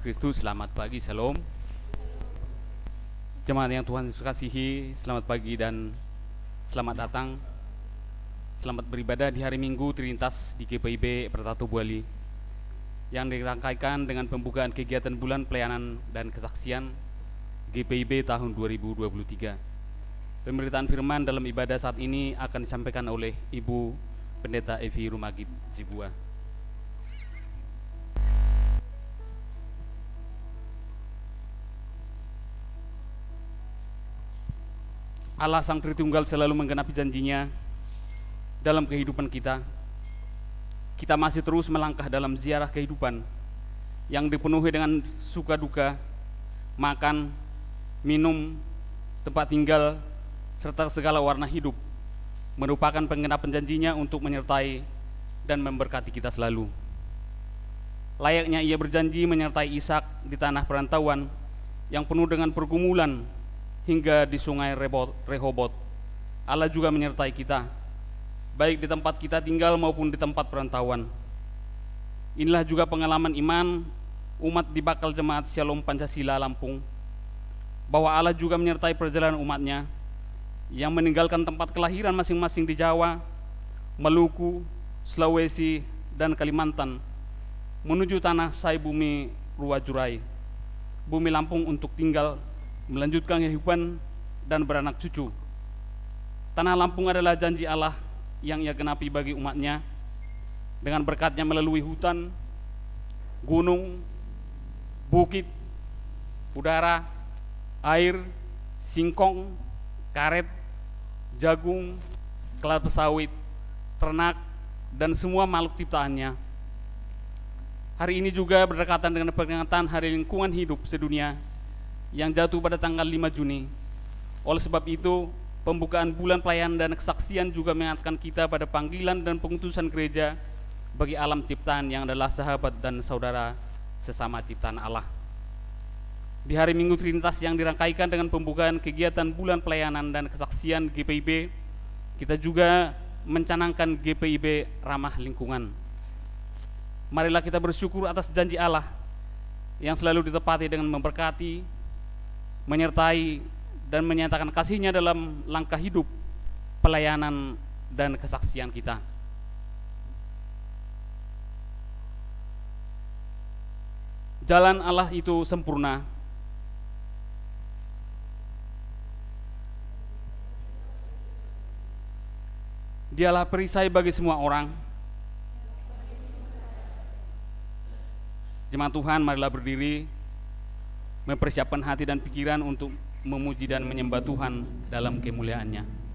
Kristus, selamat pagi, Shalom. Jemaat yang Tuhan Yesus kasihi, selamat pagi dan selamat datang. Selamat beribadah di hari Minggu Trinitas di GPIB Pertatu Buali yang dirangkaikan dengan pembukaan kegiatan bulan pelayanan dan kesaksian GPIB tahun 2023. Pemberitaan firman dalam ibadah saat ini akan disampaikan oleh Ibu Pendeta Evi Rumagit Zibua. Allah Sang Tritunggal selalu menggenapi janjinya dalam kehidupan kita. Kita masih terus melangkah dalam ziarah kehidupan yang dipenuhi dengan suka duka, makan, minum, tempat tinggal, serta segala warna hidup, merupakan penggenapan janjinya untuk menyertai dan memberkati kita selalu. Layaknya ia berjanji menyertai Ishak di tanah perantauan yang penuh dengan pergumulan hingga di sungai Rehobot, Allah juga menyertai kita, baik di tempat kita tinggal maupun di tempat perantauan. Inilah juga pengalaman iman umat di Bakal Jemaat Shalom Pancasila Lampung, bahwa Allah juga menyertai perjalanan umatnya yang meninggalkan tempat kelahiran masing-masing di Jawa, Maluku, Sulawesi, dan Kalimantan, menuju tanah Sai Bumi Ruwajurai, bumi Lampung, untuk tinggal, melanjutkan kehidupan dan beranak cucu. Tanah Lampung adalah janji Allah yang ia genapi bagi umatnya dengan berkatnya melalui hutan, gunung, bukit, udara, air, singkong, karet, jagung, kelapa sawit, ternak, dan semua makhluk ciptaannya. Hari ini juga berdekatan dengan peringatan Hari Lingkungan Hidup Sedunia yang jatuh pada tanggal 5 Juni. Oleh sebab itu, pembukaan bulan pelayanan dan kesaksian juga mengingatkan kita pada panggilan dan pengutusan gereja bagi alam ciptaan yang adalah sahabat dan saudara sesama ciptaan Allah. Di hari Minggu Trinitas yang dirangkaikan dengan pembukaan kegiatan bulan pelayanan dan kesaksian GPIB, kita juga mencanangkan GPIB ramah lingkungan. Marilah kita bersyukur atas janji Allah yang selalu ditepati dengan memberkati, menyertai, dan menyatakan kasih-Nya dalam langkah hidup, pelayanan, dan kesaksian kita. Jalan Allah itu sempurna. Dialah perisai bagi semua orang. Jemaat Tuhan, marilah berdiri, mempersiapkan hati dan pikiran untuk memuji dan menyembah Tuhan dalam kemuliaan-Nya.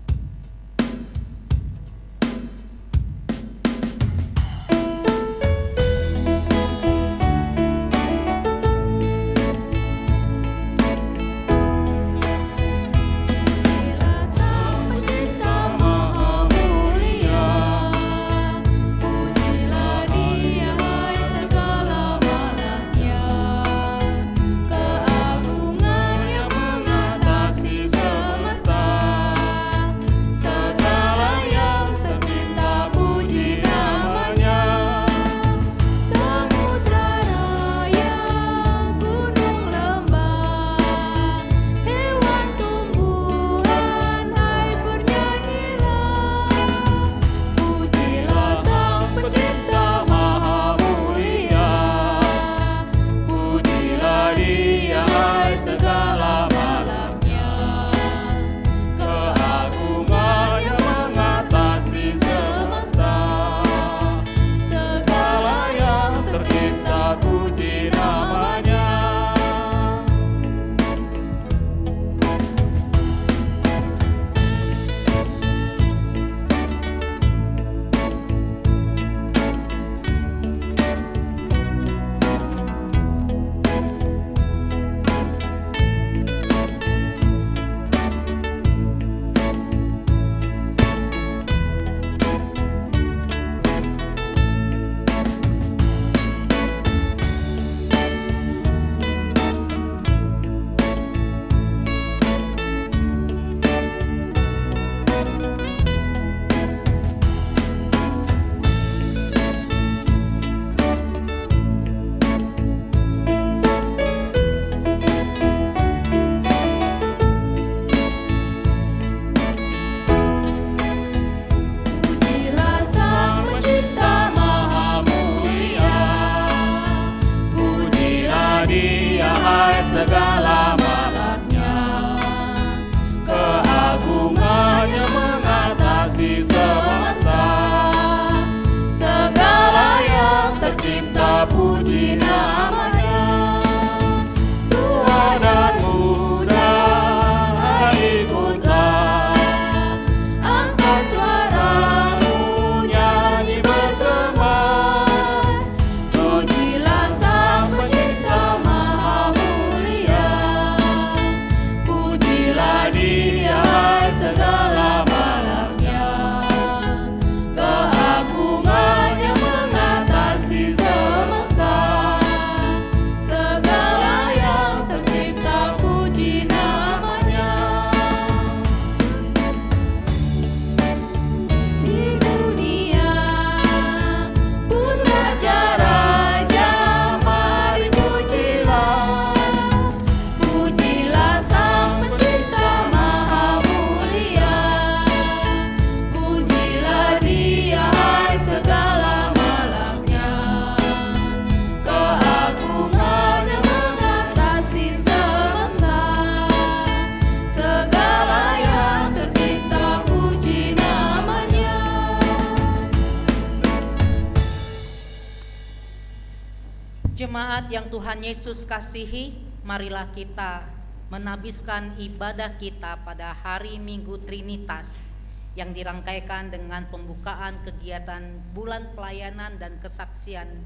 Jemaat yang Tuhan Yesus kasihi, marilah kita menabiskan ibadah kita pada hari Minggu Trinitas yang dirangkaikan dengan pembukaan kegiatan Bulan Pelayanan dan Kesaksian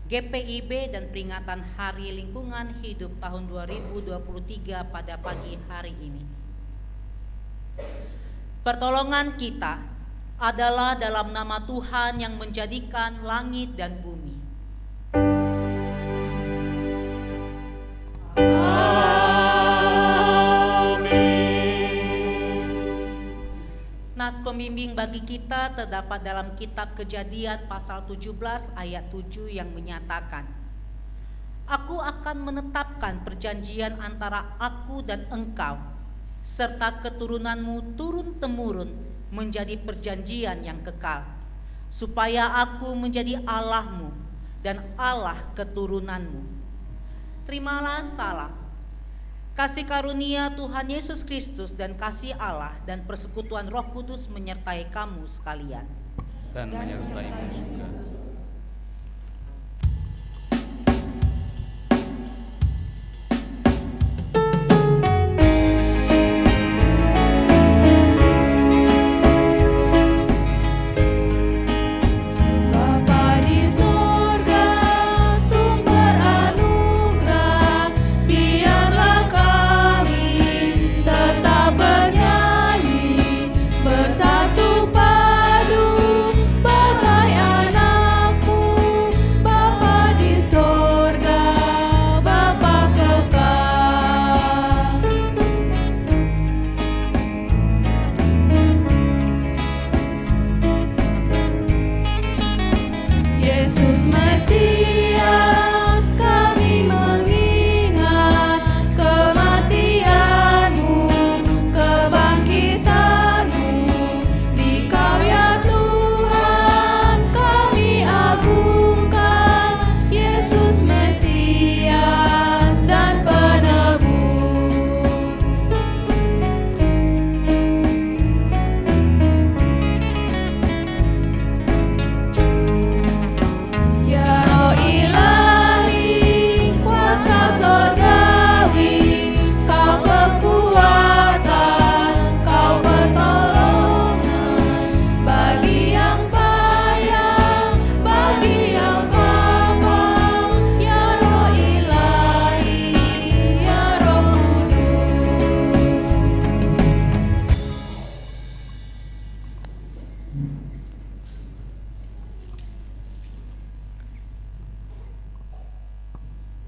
GPIB dan peringatan Hari Lingkungan Hidup tahun 2023 pada pagi hari ini. Pertolongan kita adalah dalam nama Tuhan yang menjadikan langit dan bumi. Nas pembimbing bagi kita terdapat dalam kitab Kejadian pasal 17 ayat 7 yang menyatakan, Aku akan menetapkan perjanjian antara aku dan engkau, serta keturunanmu turun-temurun menjadi perjanjian yang kekal, supaya aku menjadi Allahmu dan Allah keturunanmu. Terimalah salam. Kasih karunia Tuhan Yesus Kristus dan kasih Allah dan persekutuan Roh Kudus menyertai kamu sekalian. Dan menyertaimu juga.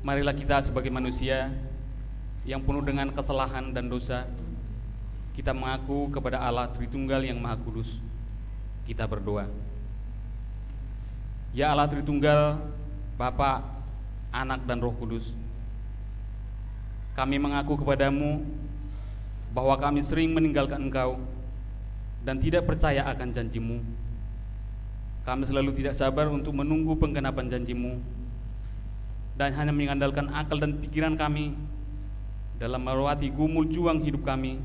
Marilah kita sebagai manusia yang penuh dengan kesalahan dan dosa, kita mengaku kepada Allah Tritunggal yang Maha Kudus. Kita berdoa. Ya Allah Tritunggal, Bapa, Anak dan Roh Kudus, kami mengaku kepadamu bahwa kami sering meninggalkan Engkau dan tidak percaya akan janjimu. Kami selalu tidak sabar untuk menunggu penggenapan janjimu dan hanya mengandalkan akal dan pikiran kami dalam melewati gumul juang hidup kami,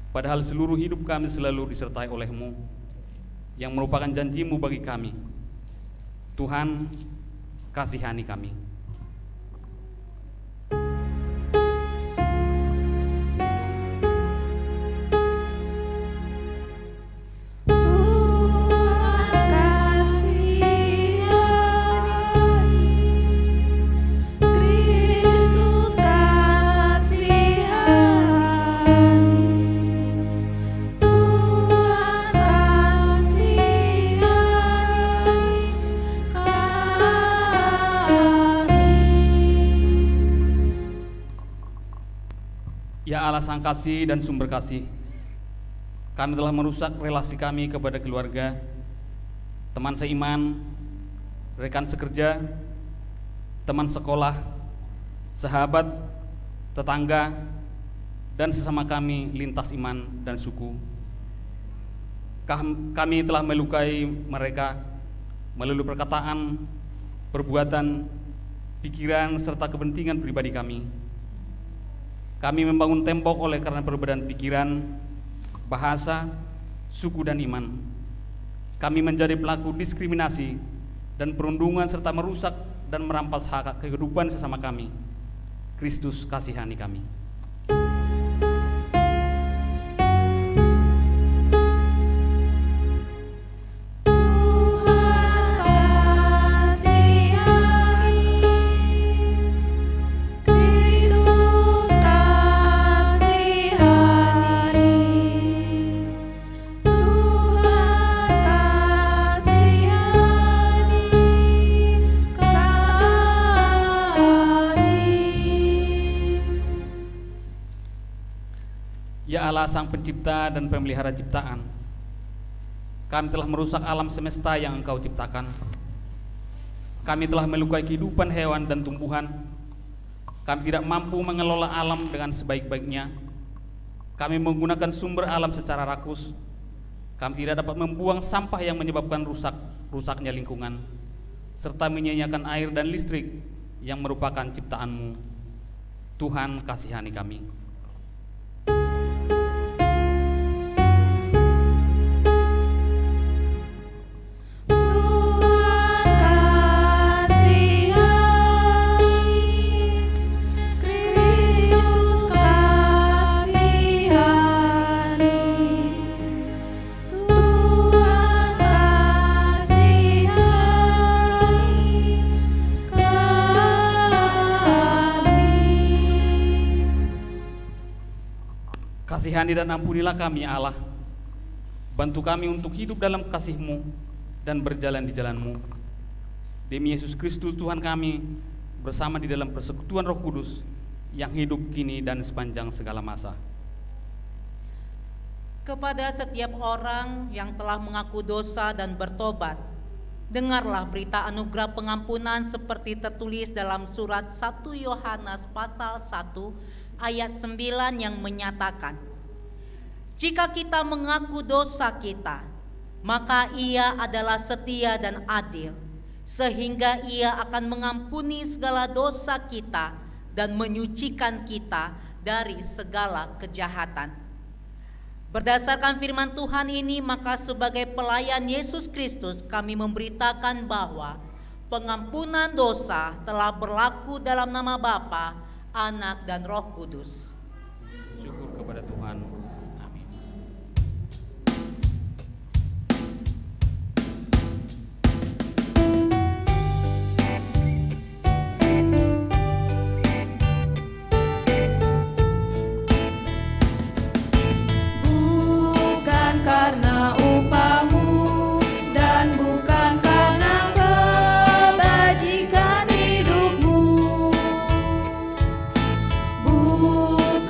padahal seluruh hidup kami selalu disertai oleh-Mu yang merupakan janji-Mu bagi kami. Tuhan, kasihani kami. Ya Allah Sang Kasih dan Sumber Kasih, kami telah merusak relasi kami kepada keluarga, teman seiman, rekan sekerja, teman sekolah, sahabat, tetangga, dan sesama kami lintas iman dan suku. Kami telah melukai mereka melalui perkataan, perbuatan, pikiran, serta kepentingan pribadi kami. Kami membangun tembok oleh karena perbedaan pikiran, bahasa, suku, dan iman. Kami menjadi pelaku diskriminasi dan perundungan serta merusak dan merampas hak kehidupan sesama kami. Kristus kasihani kami. Ya Allah, Sang Pencipta dan Pemelihara ciptaan, kami telah merusak alam semesta yang Engkau ciptakan. Kami telah melukai kehidupan hewan dan tumbuhan. Kami tidak mampu mengelola alam dengan sebaik-baiknya. Kami menggunakan sumber alam secara rakus. Kami tidak dapat membuang sampah yang menyebabkan rusaknya lingkungan, serta menyia-nyiakan air dan listrik yang merupakan ciptaan-Mu. Tuhan, kasihani kami. Kasihani dan ampunilah kami, ya Allah. Bantu kami untuk hidup dalam kasih-Mu dan berjalan di jalan-Mu. Demi Yesus Kristus Tuhan kami, bersama di dalam persekutuan Roh Kudus yang hidup kini dan sepanjang segala masa. Kepada setiap orang yang telah mengaku dosa dan bertobat, dengarlah berita anugerah pengampunan seperti tertulis dalam surat 1 Yohanes pasal 1 ayat 9 yang menyatakan, jika kita mengaku dosa kita, maka Ia adalah setia dan adil, sehingga Ia akan mengampuni segala dosa kita dan menyucikan kita dari segala kejahatan. Berdasarkan firman Tuhan ini, maka sebagai pelayan Yesus Kristus kami memberitakan bahwa pengampunan dosa telah berlaku dalam nama Bapa, Anak, dan Roh Kudus. Syukur kepada Tuhan. Amin. Bukan karena upahmu dan bukan karena kebajikan hidupmu, bukan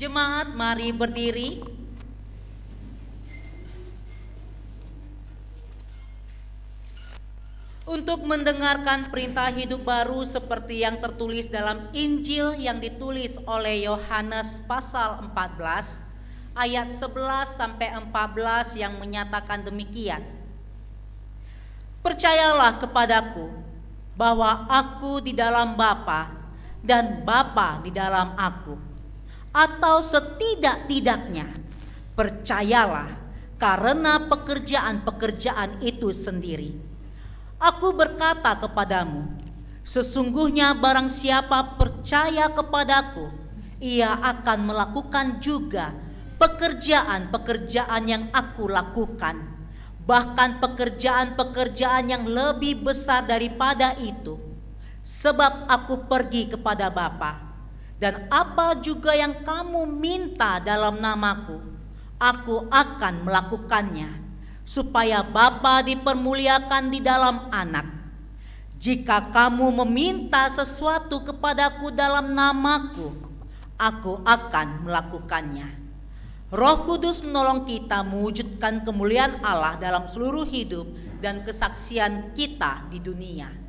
Jemaat, mari berdiri. Untuk mendengarkan perintah hidup baru seperti yang tertulis dalam Injil yang ditulis oleh Yohanes pasal 14 ayat 11 sampai 14 yang menyatakan demikian. Percayalah kepadaku bahwa aku di dalam Bapa dan Bapa di dalam aku. Atau setidak-tidaknya percayalah karena pekerjaan-pekerjaan itu sendiri. Aku berkata kepadamu, sesungguhnya barang siapa percaya kepadaku, ia akan melakukan juga pekerjaan-pekerjaan yang aku lakukan, bahkan pekerjaan-pekerjaan yang lebih besar daripada itu, sebab aku pergi kepada Bapa. Dan apa juga yang kamu minta dalam namaku, aku akan melakukannya, supaya Bapa dipermuliakan di dalam Anak. Jika kamu meminta sesuatu kepadaku dalam namaku, aku akan melakukannya. Roh Kudus menolong kita mewujudkan kemuliaan Allah dalam seluruh hidup dan kesaksian kita di dunia.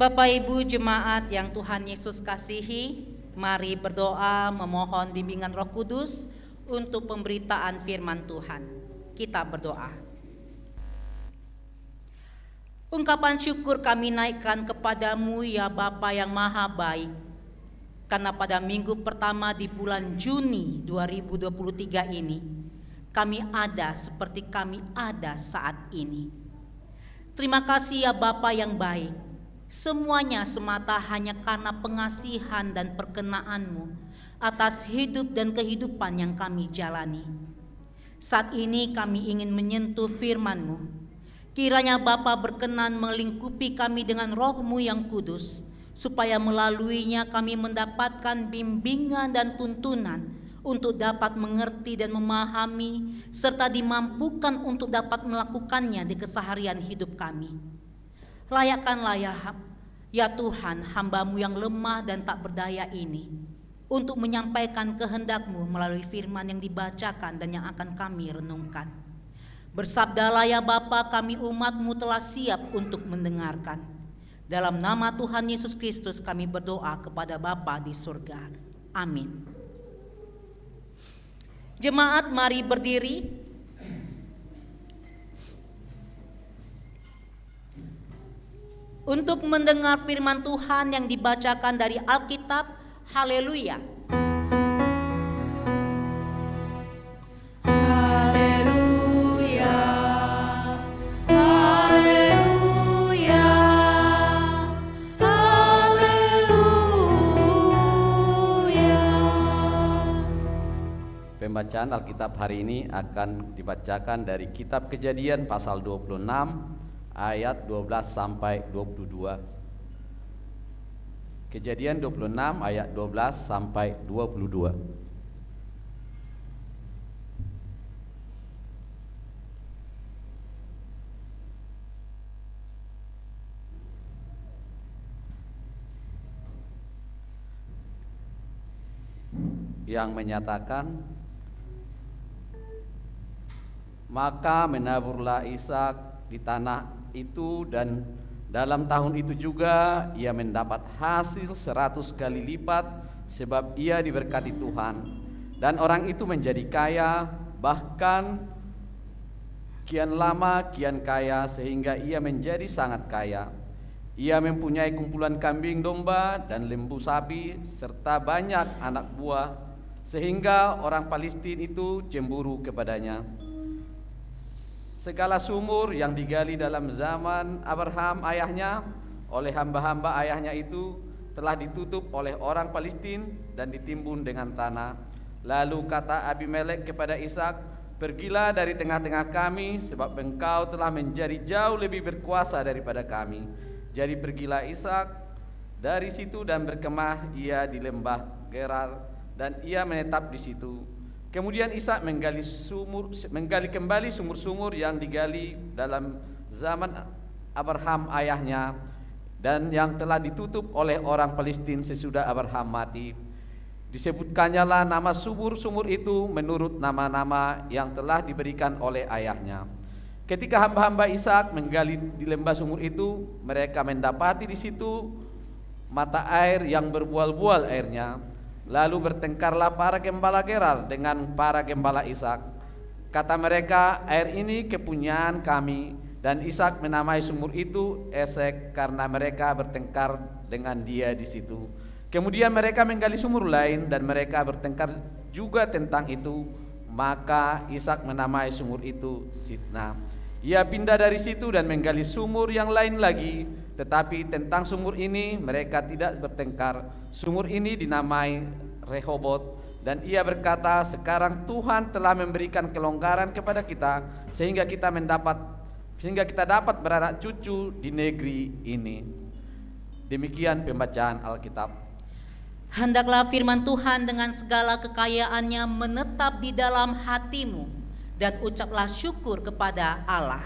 Bapak Ibu jemaat yang Tuhan Yesus kasihi, mari berdoa memohon bimbingan Roh Kudus untuk pemberitaan firman Tuhan. Kita berdoa. Ungkapan syukur kami naikkan kepadamu ya Bapa yang Maha Baik, karena pada minggu pertama di bulan Juni 2023 ini, kami ada seperti kami ada saat ini. Terima kasih ya Bapa yang baik. Semuanya semata hanya karena pengasihan dan perkenan-Mu atas hidup dan kehidupan yang kami jalani. Saat ini kami ingin menyentuh firman-Mu. Kiranya Bapa berkenan melingkupi kami dengan Roh-Mu yang kudus, supaya melaluinya kami mendapatkan bimbingan dan tuntunan untuk dapat mengerti dan memahami, serta dimampukan untuk dapat melakukannya di keseharian hidup kami. Layakkanlah ya Tuhan hamba-Mu yang lemah dan tak berdaya ini untuk menyampaikan kehendak-Mu melalui firman yang dibacakan dan yang akan kami renungkan. Bersabdalah ya Bapa, kami umat-Mu telah siap untuk mendengarkan. Dalam nama Tuhan Yesus Kristus kami berdoa kepada Bapa di surga. Amin. Jemaat mari berdiri. untuk mendengar firman Tuhan yang dibacakan dari Alkitab. Haleluya. Haleluya. Haleluya. Haleluya. Pembacaan Alkitab hari ini akan dibacakan dari kitab Kejadian pasal 26 ayat 12 sampai 22. Kejadian 26 ayat 12 sampai 22. Yang menyatakan, maka menaburlah Ishak di tanah itu, dan dalam tahun itu juga ia mendapat hasil 100 kali lipat, sebab ia diberkati Tuhan. Dan orang itu menjadi kaya, bahkan kian lama kian kaya, sehingga ia menjadi sangat kaya. Ia mempunyai kumpulan kambing domba dan lembu sapi, serta banyak anak buah, sehingga orang Palestina itu cemburu kepadanya. Segala sumur yang digali dalam zaman Abraham ayahnya oleh hamba-hamba ayahnya itu telah ditutup oleh orang Palestina dan ditimbun dengan tanah. Lalu kata Abimelek kepada Ishak, pergilah dari tengah-tengah kami, sebab engkau telah menjadi jauh lebih berkuasa daripada kami. Jadi pergilah Ishak dari situ dan berkemah ia di lembah Gerar, dan ia menetap di situ. Kemudian Ishak menggali kembali sumur-sumur yang digali dalam zaman Abraham ayahnya, dan yang telah ditutup oleh orang Palestina sesudah Abraham mati. Disebutkannya lah nama sumur-sumur itu menurut nama-nama yang telah diberikan oleh ayahnya. Ketika hamba-hamba Ishak menggali di lembah sumur itu, mereka mendapati di situ mata air yang berbual-bual airnya. Lalu bertengkarlah para gembala Gerar dengan para gembala Ishak. Kata mereka, air ini kepunyaan kami. Dan Ishak menamai sumur itu Esek, karena mereka bertengkar dengan dia di situ. Kemudian mereka menggali sumur lain, dan mereka bertengkar juga tentang itu. Maka Ishak menamai sumur itu Sitna. Ia pindah dari situ dan menggali sumur yang lain lagi. Tetapi tentang sumur ini mereka tidak bertengkar. Sumur ini dinamai Rehobot, dan ia berkata, sekarang Tuhan telah memberikan kelonggaran kepada kita, sehingga kita dapat beranak cucu di negeri ini. Demikian pembacaan Alkitab. Hendaklah firman Tuhan dengan segala kekayaannya menetap di dalam hatimu, dan ucaplah syukur kepada Allah.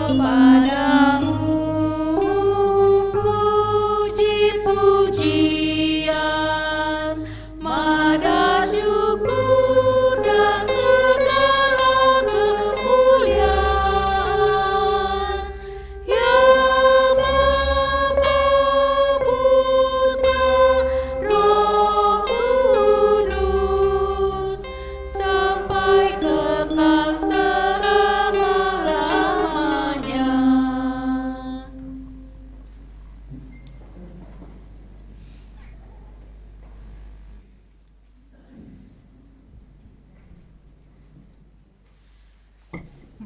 Kepadamu puji-pujian, mada syukur dan segala kemuliaan, yang Bapa, Putra, Roh Kudus, sampai kekal selama-lamanya.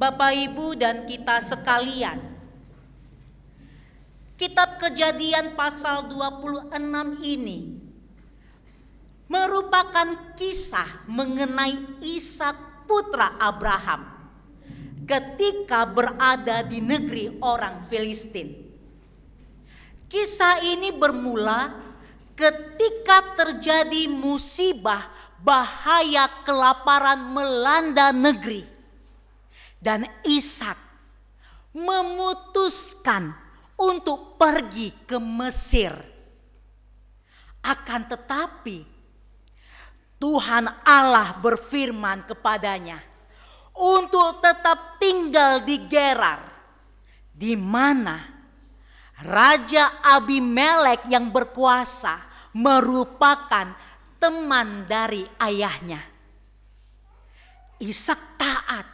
Bapak, Ibu, dan kita sekalian, Kitab Kejadian pasal 26 ini merupakan kisah mengenai Ishak putra Abraham ketika berada di negeri orang Filistin. Kisah ini bermula ketika terjadi musibah bahaya kelaparan melanda negeri. Dan Ishak memutuskan untuk pergi ke Mesir. Akan tetapi Tuhan Allah berfirman kepadanya untuk tetap tinggal di Gerar, di mana Raja Abimelek yang berkuasa merupakan teman dari ayahnya. Ishak taat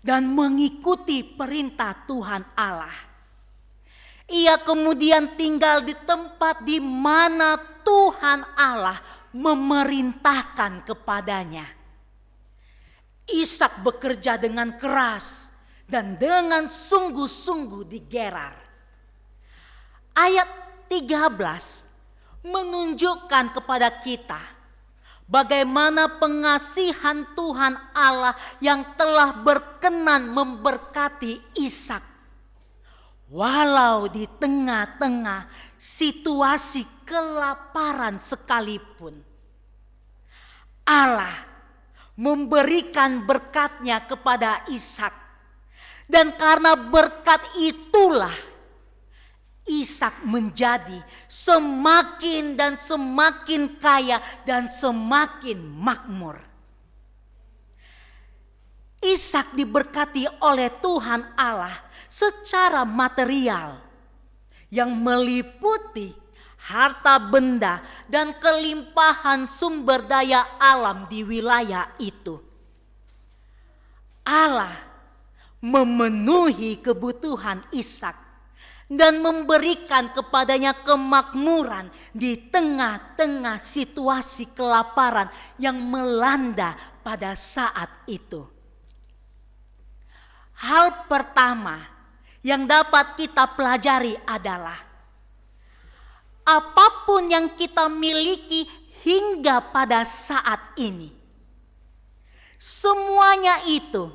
dan mengikuti perintah Tuhan Allah. Ia kemudian tinggal di tempat di mana Tuhan Allah memerintahkan kepadanya. Ishak bekerja dengan keras dan dengan sungguh-sungguh di Gerar. Ayat 13 menunjukkan kepada kita bagaimana pengasihan Tuhan Allah yang telah berkenan memberkati Ishak. Walau di tengah-tengah situasi kelaparan sekalipun, Allah memberikan berkat-Nya kepada Ishak. Dan karena berkat itulah Ishak menjadi semakin dan semakin kaya dan semakin makmur. Ishak diberkati oleh Tuhan Allah secara material yang meliputi harta benda dan kelimpahan sumber daya alam di wilayah itu. Allah memenuhi kebutuhan Ishak dan memberikan kepadanya kemakmuran di tengah-tengah situasi kelaparan yang melanda pada saat itu. Hal pertama yang dapat kita pelajari adalah apapun yang kita miliki hingga pada saat ini, semuanya itu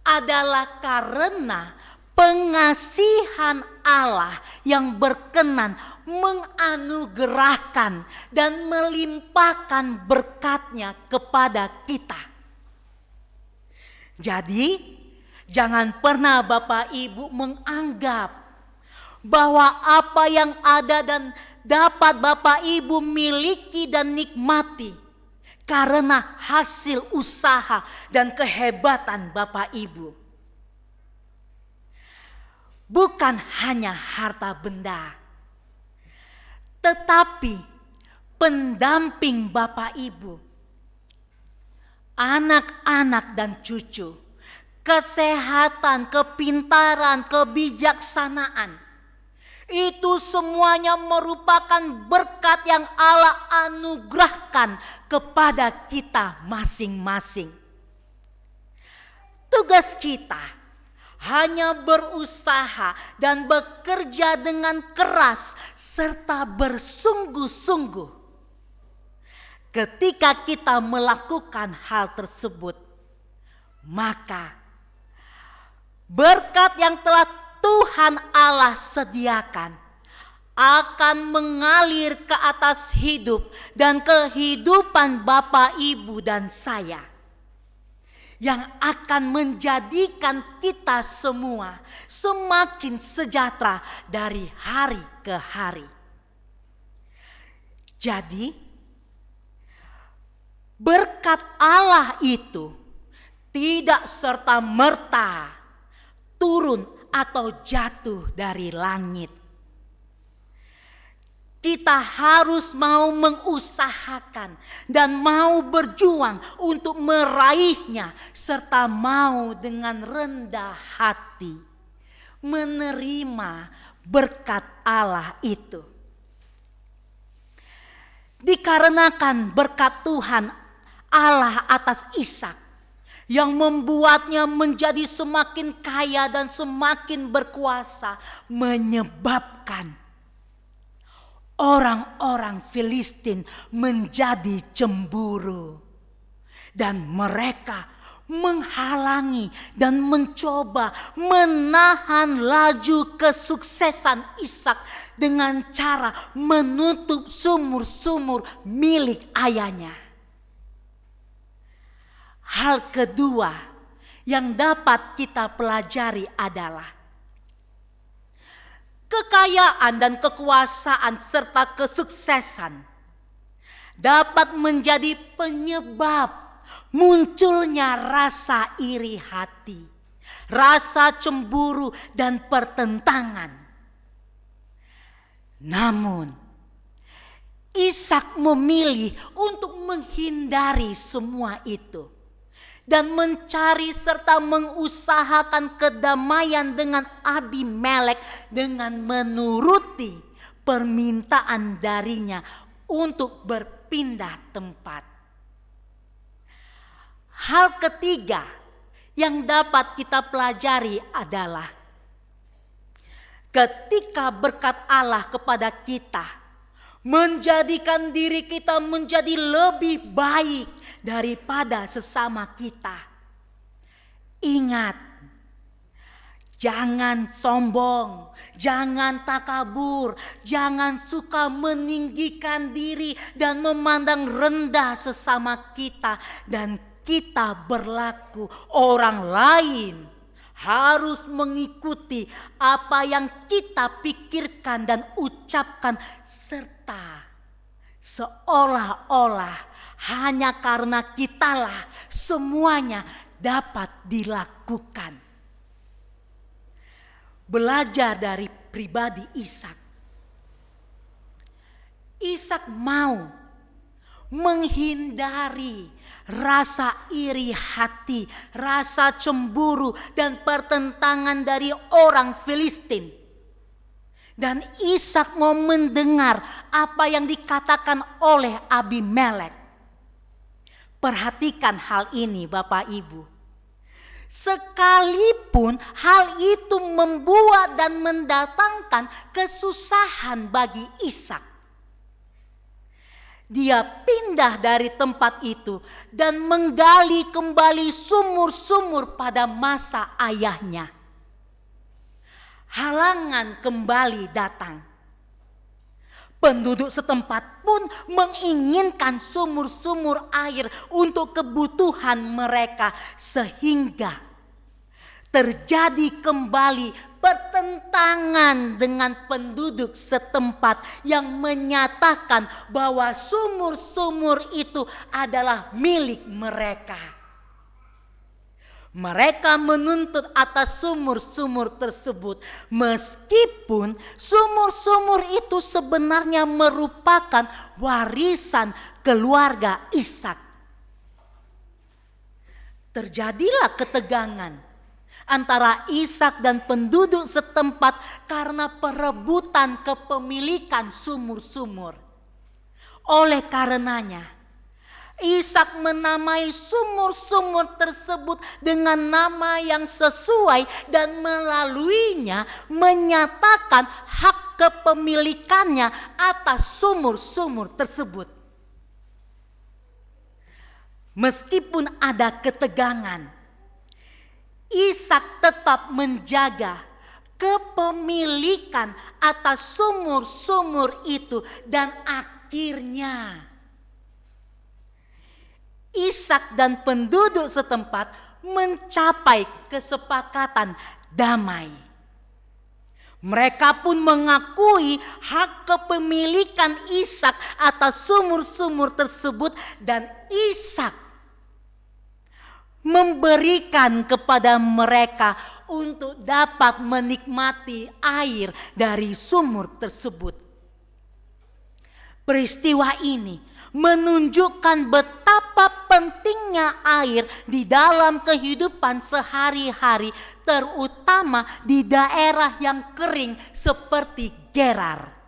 adalah karena pengasihan Allah yang berkenan menganugerahkan dan melimpahkan berkat-Nya kepada kita. Jadi, jangan pernah Bapak Ibu menganggap bahwa apa yang ada dan dapat Bapak Ibu miliki dan nikmati karena hasil usaha dan kehebatan Bapak Ibu. Bukan hanya harta benda, tetapi pendamping Bapak Ibu, anak-anak dan cucu, kesehatan, kepintaran, kebijaksanaan. Itu semuanya merupakan berkat yang Allah anugerahkan kepada kita masing-masing. Tugas kita hanya berusaha dan bekerja dengan keras serta bersungguh-sungguh. Ketika kita melakukan hal tersebut, maka berkat yang telah Tuhan Allah sediakan akan mengalir ke atas hidup dan kehidupan Bapak, Ibu, dan saya, yang akan menjadikan kita semua semakin sejahtera dari hari ke hari. Jadi, berkat Allah itu tidak serta-merta turun atau jatuh dari langit. Kita harus mau mengusahakan dan mau berjuang untuk meraihnya, serta mau dengan rendah hati menerima berkat Allah itu. Dikarenakan berkat Tuhan Allah atas Ishak yang membuatnya menjadi semakin kaya dan semakin berkuasa, menyebabkan orang-orang Filistin menjadi cemburu. Dan mereka menghalangi dan mencoba menahan laju kesuksesan Ishak dengan cara menutup sumur-sumur milik ayahnya. Hal kedua yang dapat kita pelajari adalah kekayaan dan kekuasaan serta kesuksesan dapat menjadi penyebab munculnya rasa iri hati, rasa cemburu dan pertentangan. Namun, Ishak memilih untuk menghindari semua itu dan mencari serta mengusahakan kedamaian dengan Abimelek dengan menuruti permintaan darinya untuk berpindah tempat. Hal ketiga yang dapat kita pelajari adalah ketika berkat Allah kepada kita menjadikan diri kita menjadi lebih baik daripada sesama kita. Ingat, jangan sombong, jangan takabur, jangan suka meninggikan diri dan memandang rendah sesama kita, dan kita berlaku orang lain harus mengikuti apa yang kita pikirkan dan ucapkan, serta seolah-olah hanya karena kitalah semuanya dapat dilakukan. Belajar dari pribadi Ishak. Ishak mau menghindari rasa iri hati, rasa cemburu dan pertentangan dari orang Filistin. Dan Ishak mau mendengar apa yang dikatakan oleh Abimelek. Perhatikan hal ini Bapak Ibu. Sekalipun hal itu membuat dan mendatangkan kesusahan bagi Ishak, dia pindah dari tempat itu dan menggali kembali sumur-sumur pada masa ayahnya. Halangan kembali datang. Penduduk setempat pun menginginkan sumur-sumur air untuk kebutuhan mereka, sehingga terjadi kembali pertentangan dengan penduduk setempat yang menyatakan bahwa sumur-sumur itu adalah milik mereka. Mereka menuntut atas sumur-sumur tersebut, meskipun sumur-sumur itu sebenarnya merupakan warisan keluarga Ishak. Terjadilah ketegangan antara Ishak dan penduduk setempat karena perebutan kepemilikan sumur-sumur. Oleh karenanya, Ishak menamai sumur-sumur tersebut dengan nama yang sesuai dan melaluinya menyatakan hak kepemilikannya atas sumur-sumur tersebut. Meskipun ada ketegangan, Ishak tetap menjaga kepemilikan atas sumur-sumur itu, dan akhirnya Ishak dan penduduk setempat mencapai kesepakatan damai. Mereka pun mengakui hak kepemilikan Ishak atas sumur-sumur tersebut, dan Ishak memberikan kepada mereka untuk dapat menikmati air dari sumur tersebut. Peristiwa ini menunjukkan betapa pentingnya air di dalam kehidupan sehari-hari, terutama di daerah yang kering seperti Gerar.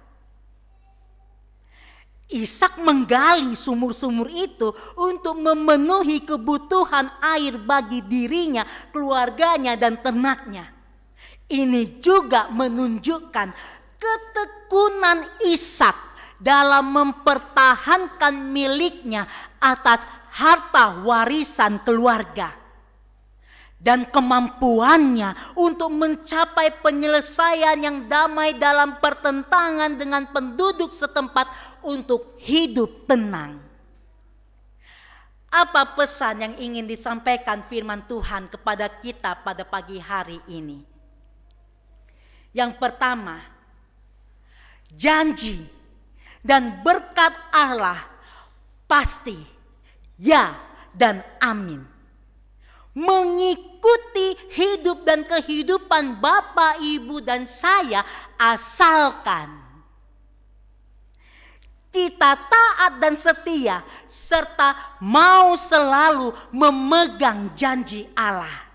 Ishak menggali sumur-sumur itu untuk memenuhi kebutuhan air bagi dirinya, keluarganya, dan ternaknya. Ini juga menunjukkan ketekunan Ishak dalam mempertahankan miliknya atas harta warisan keluarga, dan kemampuannya untuk mencapai penyelesaian yang damai dalam pertentangan dengan penduduk setempat untuk hidup tenang. Apa pesan yang ingin disampaikan firman Tuhan kepada kita pada pagi hari ini? Yang pertama, janji dan berkat Allah pasti ya dan amin. Mengikuti hidup dan kehidupan Bapak, Ibu, dan saya, asalkan kita kita taat dan setia, serta mau selalu memegang janji Allah.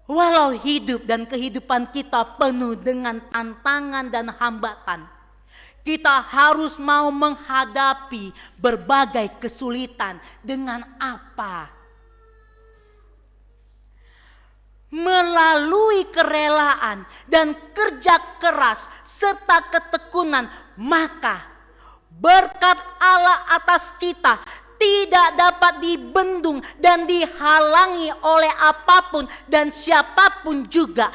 Walau hidup dan kehidupan kita penuh dengan tantangan dan hambatan, kita harus mau menghadapi berbagai kesulitan dengan apa? Melalui kerelaan dan kerja keras serta ketekunan, maka berkat Allah atas kita tidak dapat dibendung dan dihalangi oleh apapun dan siapapun juga.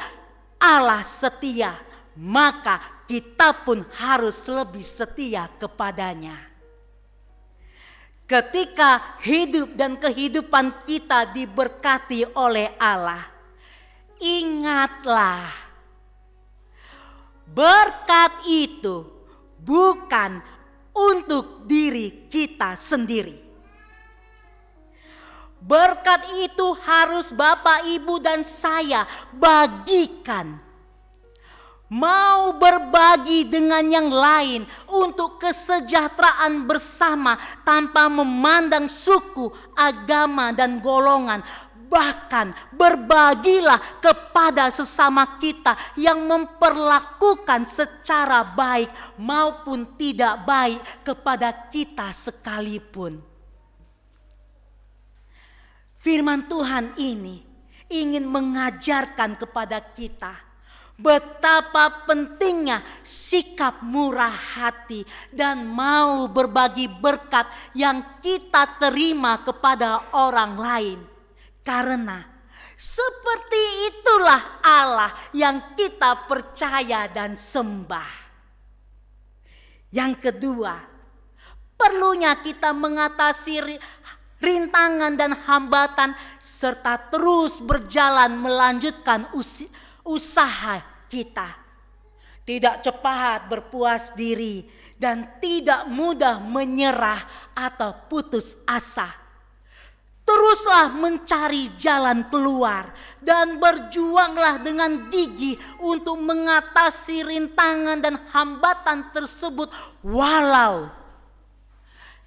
Allah setia, maka kita pun harus lebih setia kepadanya. Ketika hidup dan kehidupan kita diberkati oleh Allah, ingatlah, berkat itu bukan untuk diri kita sendiri. Berkat itu harus Bapak, Ibu, dan saya bagikan. Mau berbagi dengan yang lain untuk kesejahteraan bersama tanpa memandang suku, agama, dan golongan. Bahkan berbagilah kepada sesama kita yang memperlakukan secara baik maupun tidak baik kepada kita sekalipun. Firman Tuhan ini ingin mengajarkan kepada kita betapa pentingnya sikap murah hati dan mau berbagi berkat yang kita terima kepada orang lain. Karena seperti itulah Allah yang kita percaya dan sembah. Yang kedua, perlunya kita mengatasi rintangan dan hambatan serta terus berjalan melanjutkan usaha kita. Tidak cepat berpuas diri dan tidak mudah menyerah atau putus asa. Teruslah mencari jalan keluar dan berjuanglah dengan gigih untuk mengatasi rintangan dan hambatan tersebut walau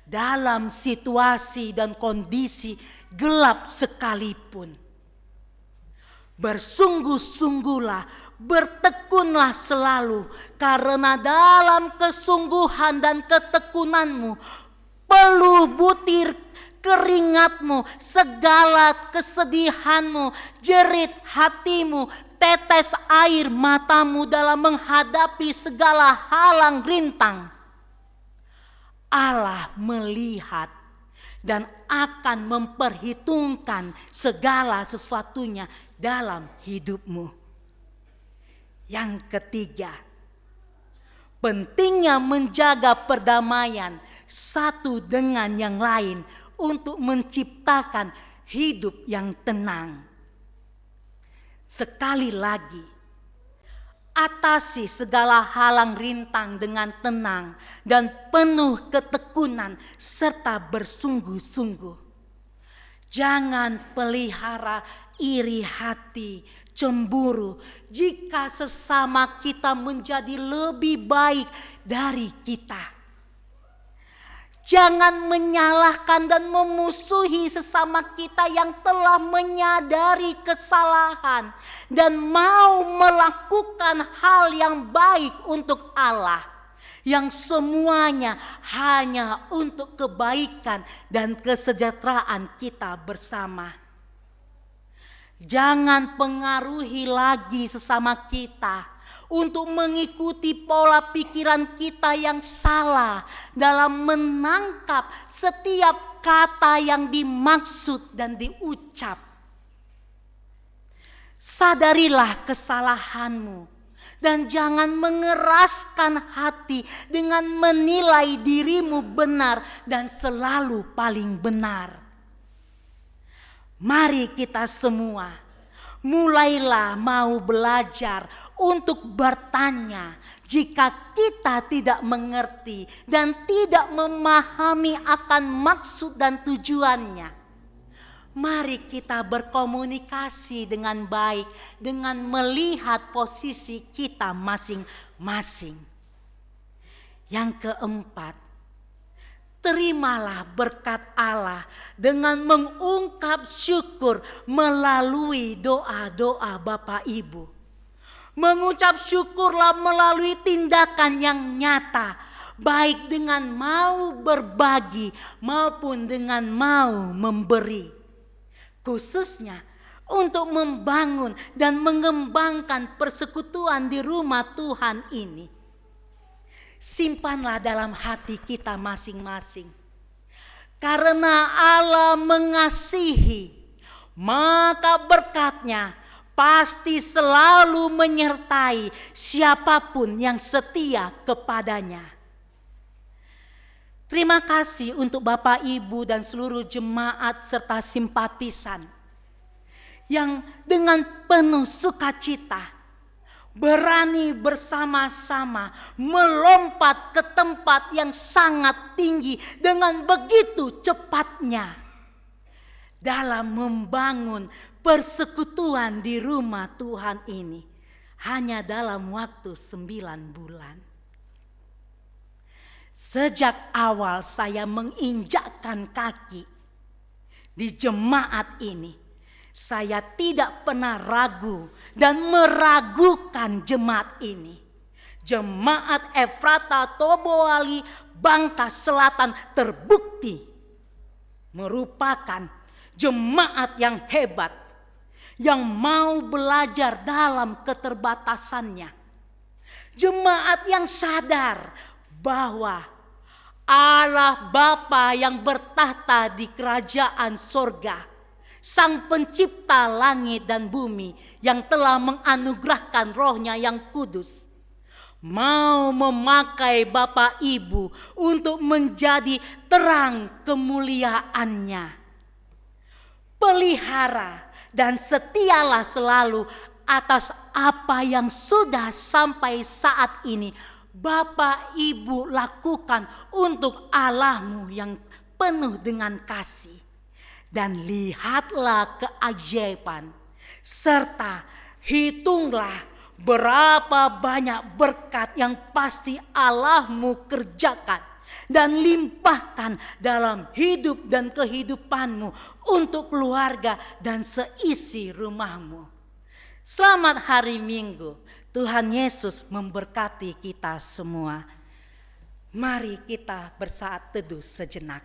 dalam situasi dan kondisi gelap sekalipun. Bersungguh-sungguhlah, bertekunlah selalu, karena dalam kesungguhan dan ketekunanmu, peluh butir keringatmu, segala kesedihanmu, jerit hatimu, tetes air matamu dalam menghadapi segala halang rintang, Allah melihat dan akan memperhitungkan segala sesuatunya dalam hidupmu. Yang ketiga, pentingnya menjaga perdamaian satu dengan yang lain untuk menciptakan hidup yang tenang. Sekali lagi, atasi segala halang rintang dengan tenang dan penuh ketekunan serta bersungguh-sungguh. Jangan pelihara iri hati, cemburu jika sesama kita menjadi lebih baik dari kita. Jangan menyalahkan dan memusuhi sesama kita yang telah menyadari kesalahan dan mau melakukan hal yang baik untuk Allah, yang semuanya hanya untuk kebaikan dan kesejahteraan kita bersama. Jangan pengaruhi lagi sesama kita untuk mengikuti pola pikiran kita yang salah dalam menangkap setiap kata yang dimaksud dan diucap. Sadarilah kesalahanmu dan jangan mengeraskan hati dengan menilai dirimu benar dan selalu paling benar. Mari kita semua mulailah mau belajar untuk bertanya jika kita tidak mengerti dan tidak memahami akan maksud dan tujuannya. Mari kita berkomunikasi dengan baik dengan melihat posisi kita masing-masing. Yang keempat, terimalah berkat Allah dengan mengungkap syukur melalui doa-doa Bapak Ibu. Mengucap syukurlah melalui tindakan yang nyata, baik dengan mau berbagi maupun dengan mau memberi. Khususnya untuk membangun dan mengembangkan persekutuan di rumah Tuhan ini. Simpanlah dalam hati kita masing-masing. Karena Allah mengasihi, maka berkat-Nya pasti selalu menyertai siapapun yang setia kepadanya. Terima kasih untuk Bapak, Ibu, dan seluruh jemaat serta simpatisan yang dengan penuh sukacita berani bersama-sama melompat ke tempat yang sangat tinggi dengan begitu cepatnya dalam membangun persekutuan di rumah Tuhan ini hanya dalam waktu 9 bulan. Sejak awal saya menginjakkan kaki di jemaat ini, saya tidak pernah ragu dan meragukan jemaat ini. Jemaat Efrata Toboali Bangka Selatan terbukti merupakan jemaat yang hebat, yang mau belajar dalam keterbatasannya. Jemaat yang sadar bahwa Allah Bapa yang bertahta di kerajaan sorga, Sang pencipta langit dan bumi yang telah menganugerahkan rohnya yang kudus, mau memakai Bapak Ibu untuk menjadi terang kemuliaannya. Pelihara dan setialah selalu atas apa yang sudah sampai saat ini Bapak Ibu lakukan untuk Allahmu yang penuh dengan kasih. Dan lihatlah keajaiban, serta hitunglah berapa banyak berkat yang pasti Allahmu kerjakan dan limpahkan dalam hidup dan kehidupanmu untuk keluarga dan seisi rumahmu. Selamat hari Minggu. Tuhan Yesus memberkati kita semua. Mari kita bersaat teduh sejenak.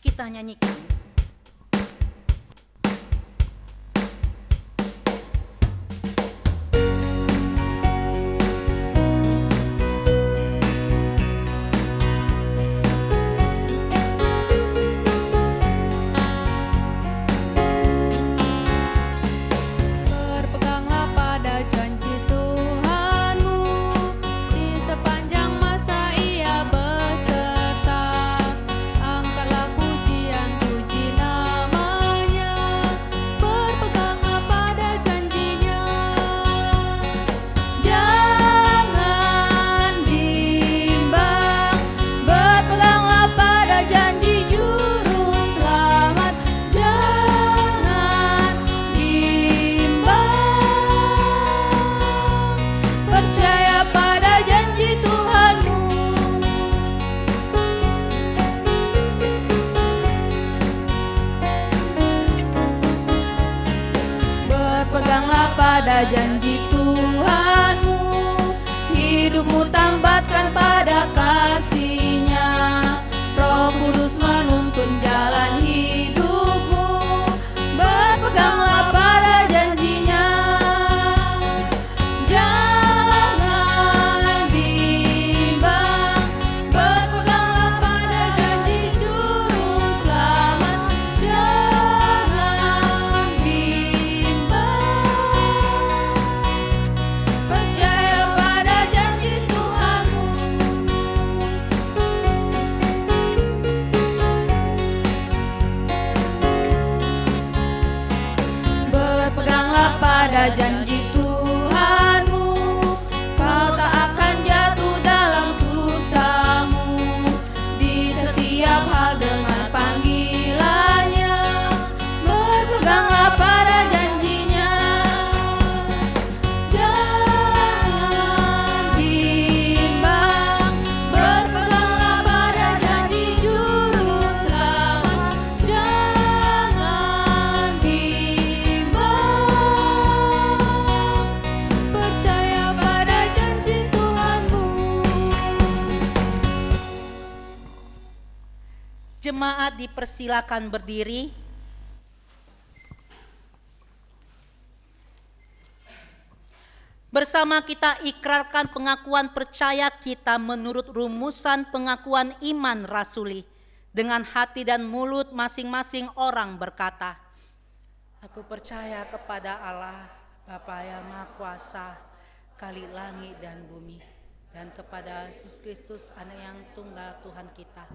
Kita nyanyikan. Berpeganglah pada janji Tuhanmu, di sepanjang masa Ia beserta. Angkatlah puji namanya, berpeganglah pada janjinya. Jangan bimbang, berpeganglah pada janji juru selamat. Jangan bimbang, percaya pada janji Tuhanmu. Berpeganglah pada janji Tuhanmu, hidupmu tambatkan pada kasih-Nya. Roh Kudus menuntun jalan hidupmu, berpeganglah pada janji-Nya. Jangan bimbang, berpeganglah pada janji juru selamat. Jangan bimbang, percaya pada janji Tuhanmu. Berpeganglah pada janji Tuhanmu, kau tak akan jatuh dalam susahmu. Di setiap hal dengan panggilan jemaat dipersilakan berdiri. Bersama kita ikrarkan pengakuan percaya kita menurut rumusan pengakuan iman rasuli. Dengan hati dan mulut masing-masing orang berkata, Aku percaya kepada Allah, Bapa yang Maha Kuasa, Khalik langit dan bumi, dan kepada Yesus Kristus, Anak yang tunggal Tuhan kita,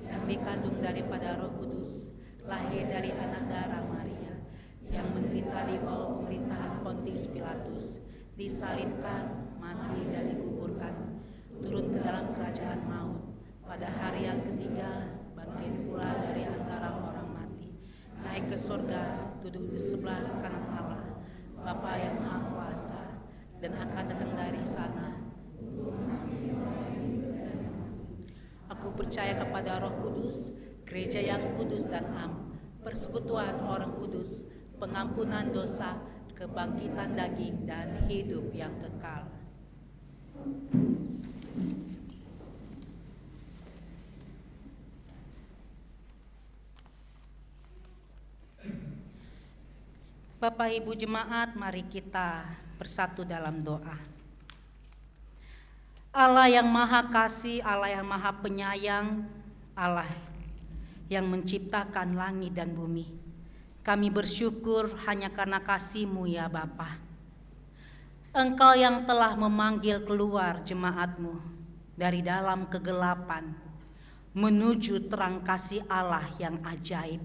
yang dikandung daripada Roh Kudus, lahir dari anak darah Maria, yang menderita di bawah pemerintahan Pontius Pilatus, disalibkan, mati dan dikuburkan, turun ke dalam kerajaan maut, pada hari yang ketiga bangkit pula dari antara orang mati, naik ke surga, duduk di sebelah kanan Allah, Bapa yang Maha Kuasa, dan akan datang dari sana. Aku percaya kepada Roh Kudus, gereja yang kudus dan am, persekutuan orang kudus, pengampunan dosa, kebangkitan daging, dan hidup yang kekal. Bapak Ibu jemaat, mari kita bersatu dalam doa. Allah yang Maha Kasih, Allah yang Maha Penyayang, Allah yang menciptakan langit dan bumi, kami bersyukur hanya karena kasih-Mu ya Bapa. Engkau yang telah memanggil keluar jemaat-Mu dari dalam kegelapan menuju terang kasih Allah yang ajaib.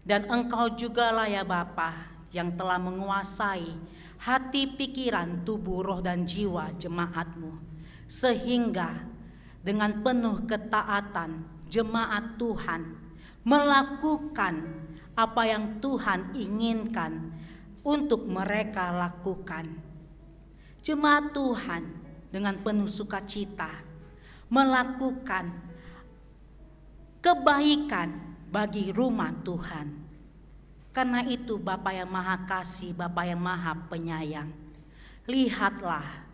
Dan Engkau jugalah ya Bapa yang telah menguasai hati, pikiran, tubuh, roh dan jiwa jemaat-Mu, sehingga dengan penuh ketaatan jemaat Tuhan melakukan apa yang Tuhan inginkan untuk mereka lakukan. Jemaat Tuhan dengan penuh sukacita melakukan kebaikan bagi rumah Tuhan. Karena itu Bapa yang Maha Kasih, Bapa yang Maha Penyayang, lihatlah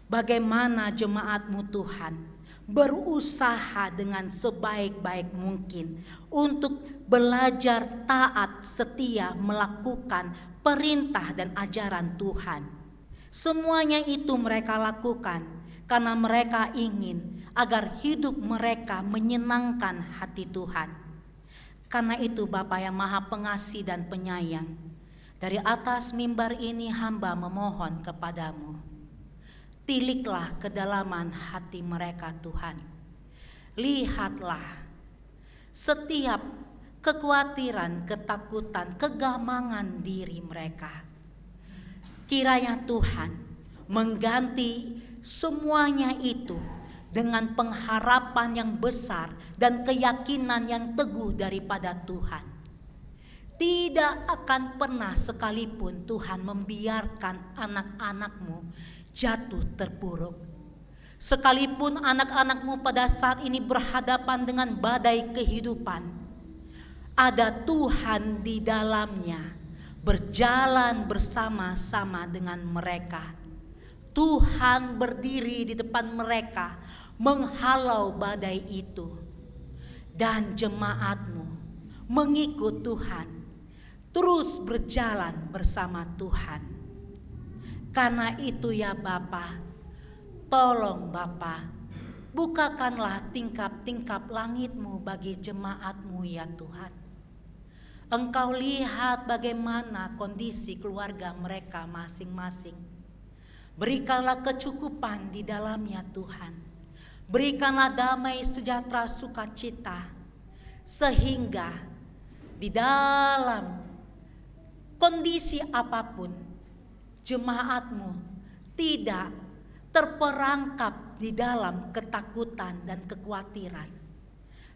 bagaimana jemaat-Mu Tuhan berusaha dengan sebaik-baik mungkin untuk belajar taat setia melakukan perintah dan ajaran Tuhan. Semuanya itu mereka lakukan karena mereka ingin agar hidup mereka menyenangkan hati Tuhan. Karena itu Bapa yang Maha Pengasih dan Penyayang, dari atas mimbar ini hamba memohon kepadamu, tiliklah kedalaman hati mereka Tuhan. Lihatlah setiap kekhawatiran, ketakutan, kegamangan diri mereka. Kiranya Tuhan mengganti semuanya itu dengan pengharapan yang besar dan keyakinan yang teguh daripada Tuhan. Tidak akan pernah sekalipun Tuhan membiarkan anak-anak-Mu jatuh terpuruk. Sekalipun anak-anak-Mu pada saat ini berhadapan dengan badai kehidupan, ada Tuhan di dalamnya, berjalan bersama-sama dengan mereka. Tuhan berdiri di depan mereka, menghalau badai itu, dan jemaat-Mu mengikut Tuhan, terus berjalan bersama Tuhan. Karena itu ya Bapa, tolong Bapa, bukakanlah tingkap-tingkap langit-Mu bagi jemaat-Mu ya Tuhan. Engkau lihat bagaimana kondisi keluarga mereka masing-masing. Berikanlah kecukupan di dalamnya Tuhan. Berikanlah damai, sejahtera, sukacita, sehingga di dalam kondisi apapun jemaat-Mu tidak terperangkap di dalam ketakutan dan kekhawatiran,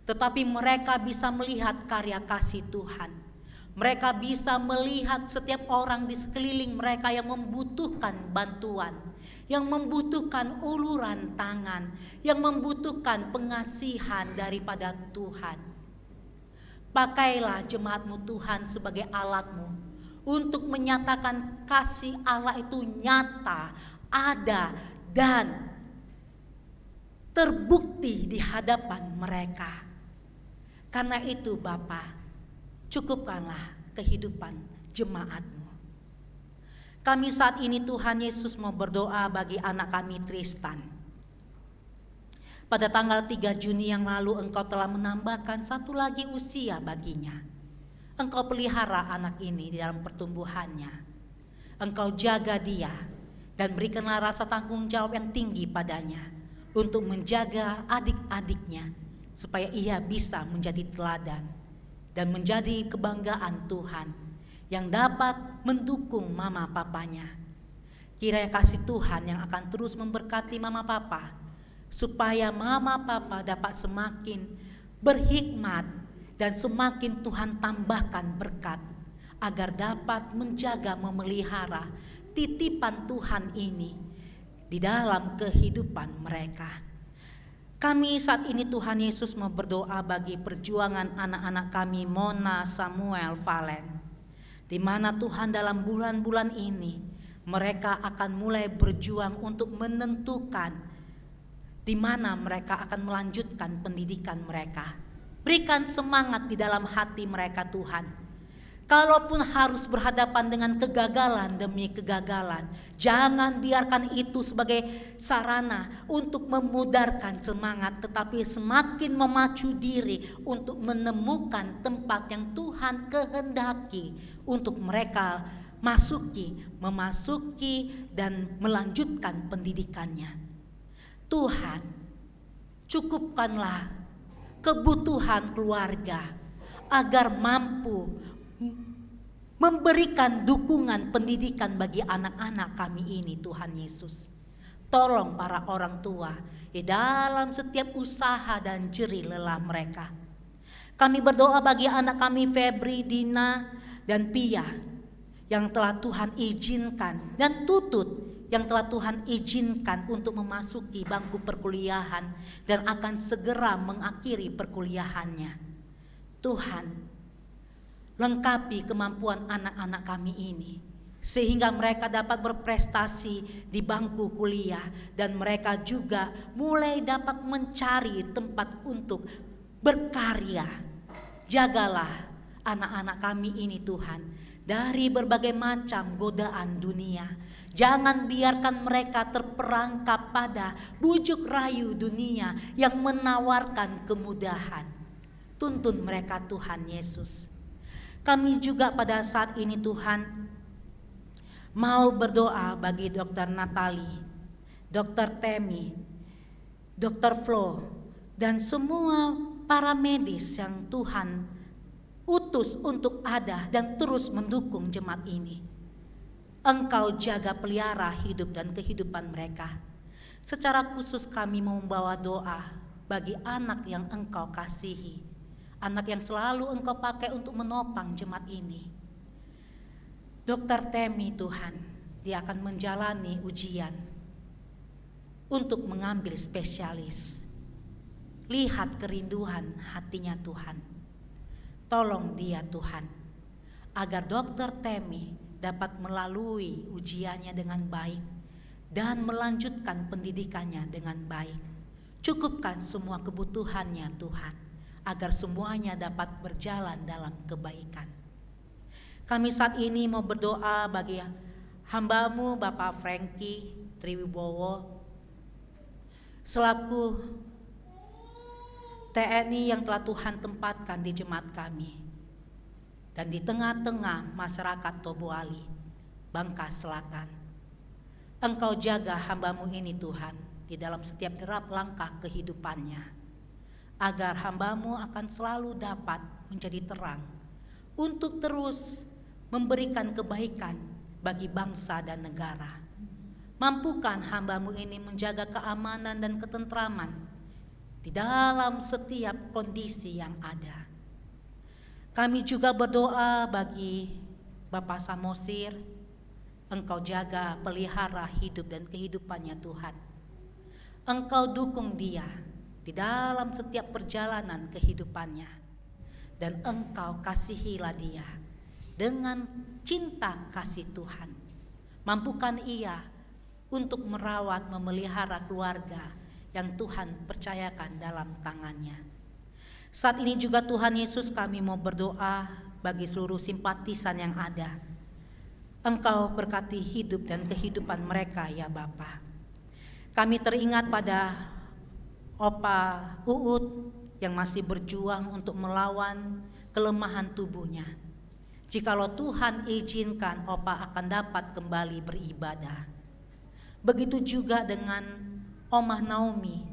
tetapi mereka bisa melihat karya kasih Tuhan. Mereka bisa melihat setiap orang di sekeliling mereka yang membutuhkan bantuan, yang membutuhkan uluran tangan, yang membutuhkan pengasihan daripada Tuhan. Pakailah jemaat-Mu Tuhan sebagai alat-Mu untuk menyatakan kasih Allah itu nyata, ada, dan terbukti di hadapan mereka. Karena itu Bapa, cukupkanlah kehidupan jemaat-Mu. Kami saat ini Tuhan Yesus mau berdoa bagi anak kami Tristan. Pada tanggal 3 Juni yang lalu Engkau telah menambahkan satu lagi usia baginya. Engkau pelihara anak ini di dalam pertumbuhannya. Engkau jaga dia dan berikanlah rasa tanggung jawab yang tinggi padanya untuk menjaga adik-adiknya supaya ia bisa menjadi teladan dan menjadi kebanggaan Tuhan yang dapat mendukung mama papanya. Kiranya kasih Tuhan yang akan terus memberkati mama papa supaya mama papa dapat semakin berhikmat dan semakin Tuhan tambahkan berkat agar dapat menjaga memelihara titipan Tuhan ini di dalam kehidupan mereka. Kami saat ini Tuhan Yesus mau berdoa bagi perjuangan anak-anak kami Mona, Samuel, Valen. Di mana Tuhan dalam bulan-bulan ini mereka akan mulai berjuang untuk menentukan di mana mereka akan melanjutkan pendidikan mereka. Berikan semangat di dalam hati mereka Tuhan. Kalaupun harus berhadapan dengan kegagalan demi kegagalan, jangan biarkan itu sebagai sarana untuk memudarkan semangat, tetapi semakin memacu diri untuk menemukan tempat yang Tuhan kehendaki untuk mereka memasuki dan melanjutkan pendidikannya. Tuhan, cukupkanlah kebutuhan keluarga agar mampu memberikan dukungan pendidikan bagi anak-anak kami ini Tuhan Yesus. Tolong para orang tua di dalam setiap usaha dan jerih lelah mereka. Kami berdoa bagi anak kami Febri, Dina, dan Pia yang telah Tuhan izinkan, dan Tutut yang telah Tuhan izinkan untuk memasuki bangku perkuliahan dan akan segera mengakhiri perkuliahannya. Tuhan, lengkapi kemampuan anak-anak kami ini sehingga mereka dapat berprestasi di bangku kuliah dan mereka juga mulai dapat mencari tempat untuk berkarya. Jagalah anak-anak kami ini Tuhan dari berbagai macam godaan dunia. Jangan biarkan mereka terperangkap pada bujuk rayu dunia yang menawarkan kemudahan. Tuntun mereka Tuhan Yesus. Kami juga pada saat ini Tuhan mau berdoa bagi Dr. Natali, Dr. Temi, Dr. Flo, dan semua para medis yang Tuhan utus untuk ada dan terus mendukung jemaat ini. Engkau jaga pelihara hidup dan kehidupan mereka. Secara khusus kami mau membawa doa bagi anak yang Engkau kasihi, anak yang selalu Engkau pakai untuk menopang jemaat ini. Dr. Temi Tuhan, dia akan menjalani ujian untuk mengambil spesialis. Lihat kerinduan hatinya Tuhan. Tolong dia Tuhan, agar Dr. Temi dapat melalui ujiannya dengan baik dan melanjutkan pendidikannya dengan baik. Cukupkan semua kebutuhannya Tuhan, agar semuanya dapat berjalan dalam kebaikan. Kami saat ini mau berdoa bagi hamba-Mu Bapak Franky Triwibowo selaku TNI yang telah Tuhan tempatkan di jemaat kami dan di tengah-tengah masyarakat Tobuali, Bangka Selatan. Engkau jaga hamba-Mu ini Tuhan di dalam setiap derap langkah kehidupannya, agar hamba-Mu akan selalu dapat menjadi terang untuk terus memberikan kebaikan bagi bangsa dan negara. Mampukan hamba-Mu ini menjaga keamanan dan ketentraman di dalam setiap kondisi yang ada. Kami juga berdoa bagi Bapak Samosir, Engkau jaga pelihara hidup dan kehidupannya Tuhan. Engkau dukung dia di dalam setiap perjalanan kehidupannya, dan Engkau kasihilah dia dengan cinta kasih Tuhan. Mampukan ia untuk merawat, memelihara keluarga yang Tuhan percayakan dalam tangannya. Saat ini juga Tuhan Yesus, kami mau berdoa bagi seluruh simpatisan yang ada. Engkau berkati hidup dan kehidupan mereka ya Bapa. Kami teringat pada Opa Uut yang masih berjuang untuk melawan kelemahan tubuhnya. Jikalau Tuhan izinkan, Opa akan dapat kembali beribadah. Begitu juga dengan Omah Naomi.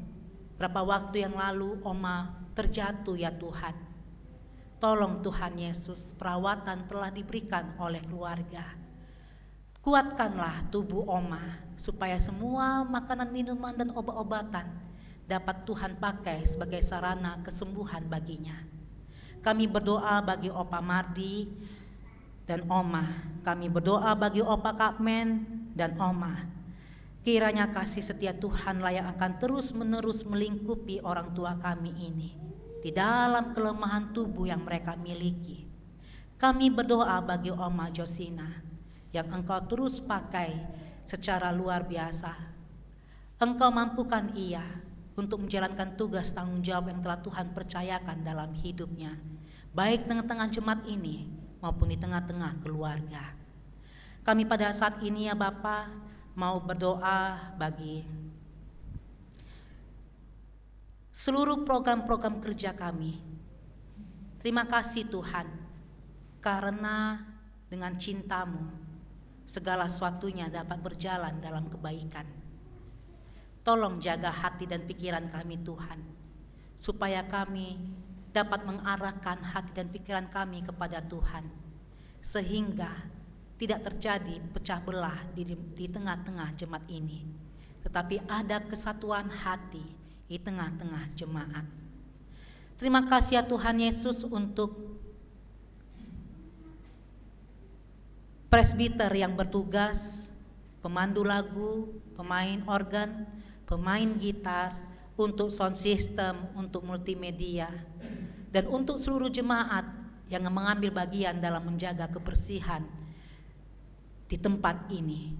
Berapa waktu yang lalu Oma terjatuh ya Tuhan. Tolong Tuhan Yesus, perawatan telah diberikan oleh keluarga. Kuatkanlah tubuh Oma supaya semua makanan, minuman, dan obat-obatan dapat Tuhan pakai sebagai sarana kesembuhan baginya. Kami berdoa bagi Opa Mardi dan Oma. Kami berdoa bagi Opa Kapmen dan Oma. Kiranya kasih setia Tuhanlah yang akan terus-menerus melingkupi orang tua kami ini di dalam kelemahan tubuh yang mereka miliki. Kami berdoa bagi Oma Josina yang Engkau terus pakai secara luar biasa. Engkau mampukan ia untuk menjalankan tugas tanggung jawab yang telah Tuhan percayakan dalam hidupnya, baik tengah-tengah jemaat ini maupun di tengah-tengah keluarga. Kami pada saat ini ya Bapa mau berdoa bagi seluruh program-program kerja kami. Terima kasih Tuhan, karena dengan cinta-Mu segala sesuatunya dapat berjalan dalam kebaikan. Tolong jaga hati dan pikiran kami Tuhan, supaya kami dapat mengarahkan hati dan pikiran kami kepada Tuhan, sehingga tidak terjadi pecah belah di tengah-tengah jemaat ini, tetapi ada kesatuan hati di tengah-tengah jemaat. Terima kasih ya Tuhan Yesus untuk presbiter yang bertugas, pemandu lagu, pemain organ, pemain gitar, untuk sound system, untuk multimedia, dan untuk seluruh jemaat yang mengambil bagian dalam menjaga kebersihan di tempat ini.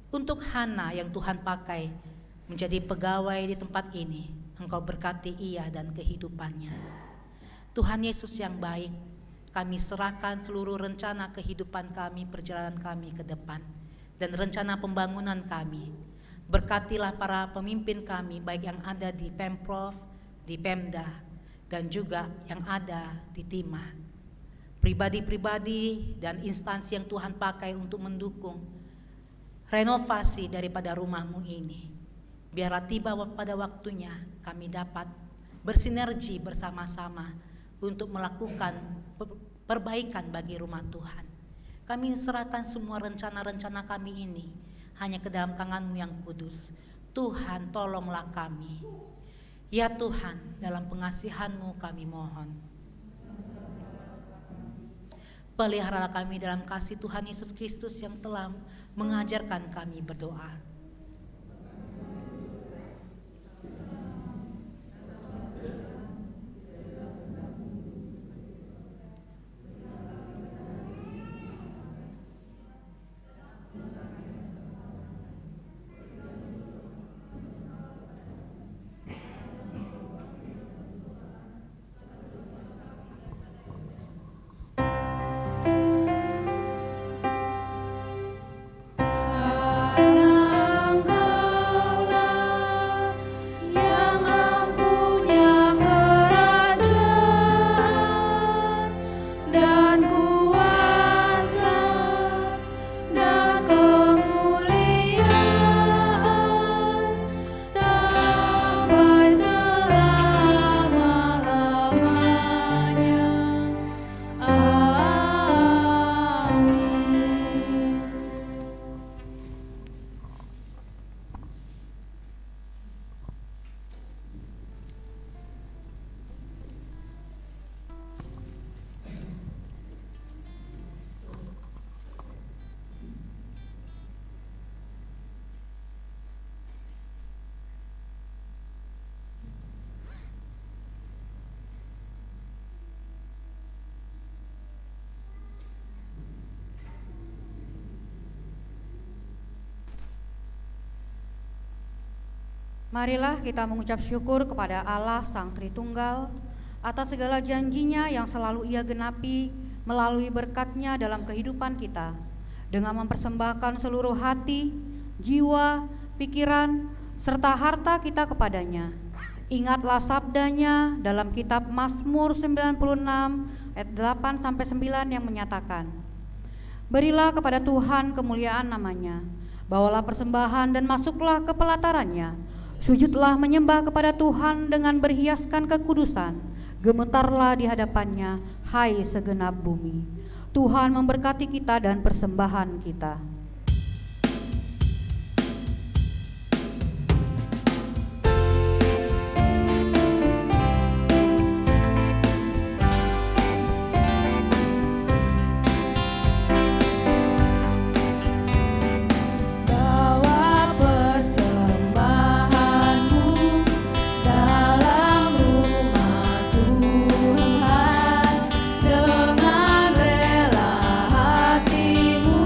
Untuk Hana yang Tuhan pakai menjadi pegawai di tempat ini, Engkau berkati ia dan kehidupannya. Tuhan Yesus yang baik, kami serahkan seluruh rencana kehidupan kami, perjalanan kami ke depan, dan rencana pembangunan kami. Berkatilah para pemimpin kami, baik yang ada di Pemprov, di Pemda, dan juga yang ada di Timah. Pribadi-pribadi dan instansi yang Tuhan pakai untuk mendukung renovasi daripada rumah-Mu ini. Biarlah tiba pada waktunya kami dapat bersinergi bersama-sama untuk melakukan perbaikan bagi rumah Tuhan. Kami serahkan semua rencana-rencana kami ini hanya ke dalam tangan-Mu yang kudus. Tuhan, tolonglah kami. Ya Tuhan, dalam pengasihan-Mu kami mohon. Peliharalah kami dalam kasih Tuhan Yesus Kristus yang telah mengajarkan kami berdoa. Marilah kita mengucap syukur kepada Allah Sang Tritunggal atas segala janjinya yang selalu Ia genapi melalui berkat-Nya dalam kehidupan kita, dengan mempersembahkan seluruh hati, jiwa, pikiran, serta harta kita kepadanya. Ingatlah sabdanya dalam kitab Mazmur 96 ayat 8-9 yang menyatakan, berilah kepada Tuhan kemuliaan namanya, bawalah persembahan dan masuklah ke pelatarannya, sujudlah menyembah kepada Tuhan dengan berhiaskan kekudusan, gemetarlah di hadapannya, hai segenap bumi. Tuhan memberkati kita dan persembahan kita. Dengan rela hatimu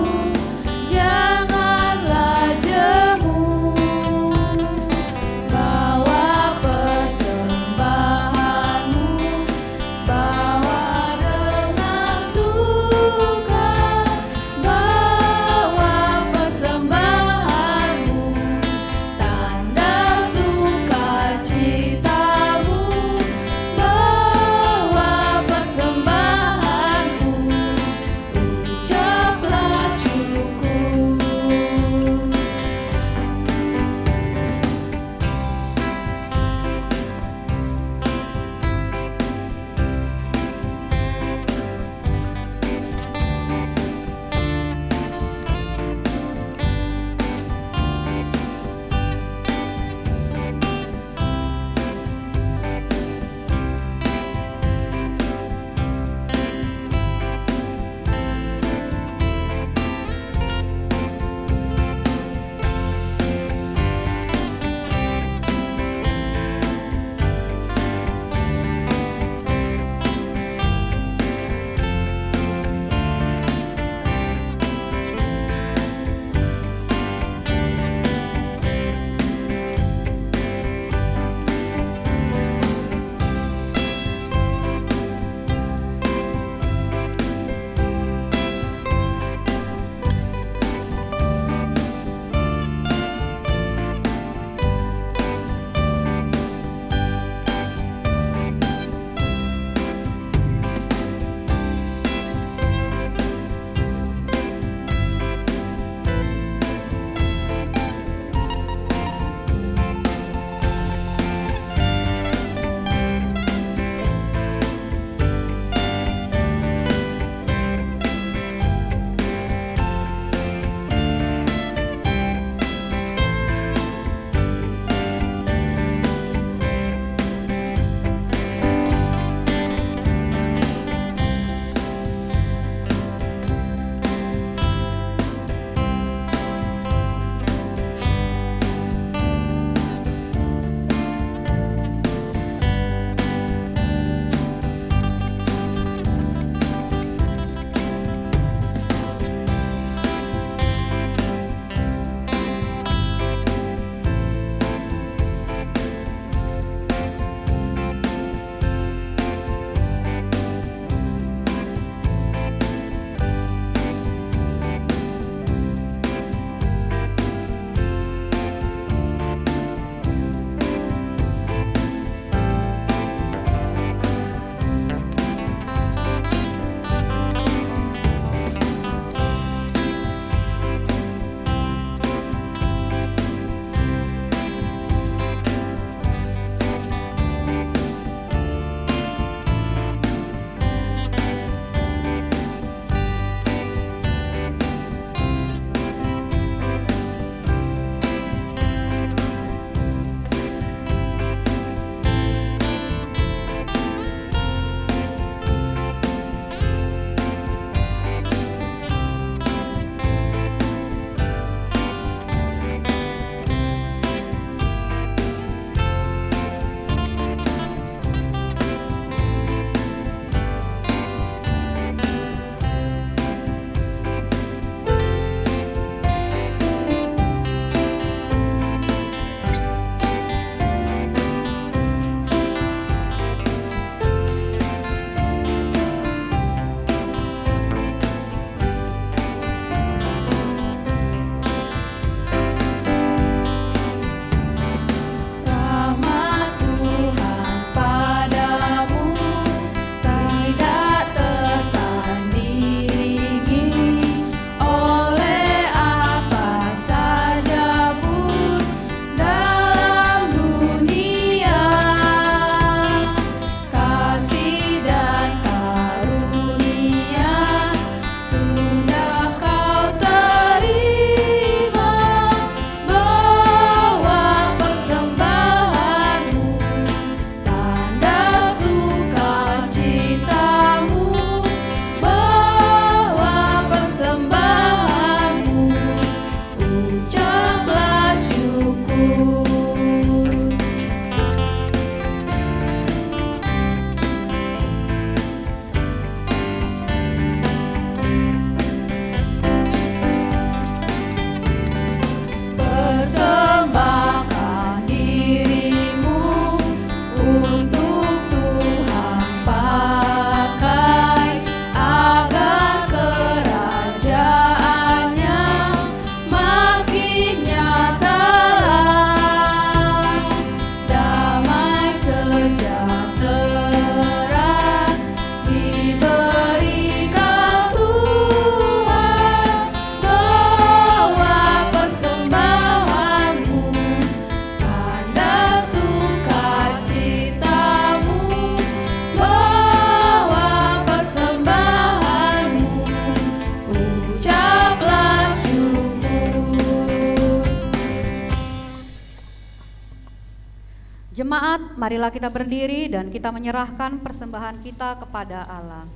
Jemaat, marilah kita berdiri dan kita menyerahkan persembahan kita kepada Allah.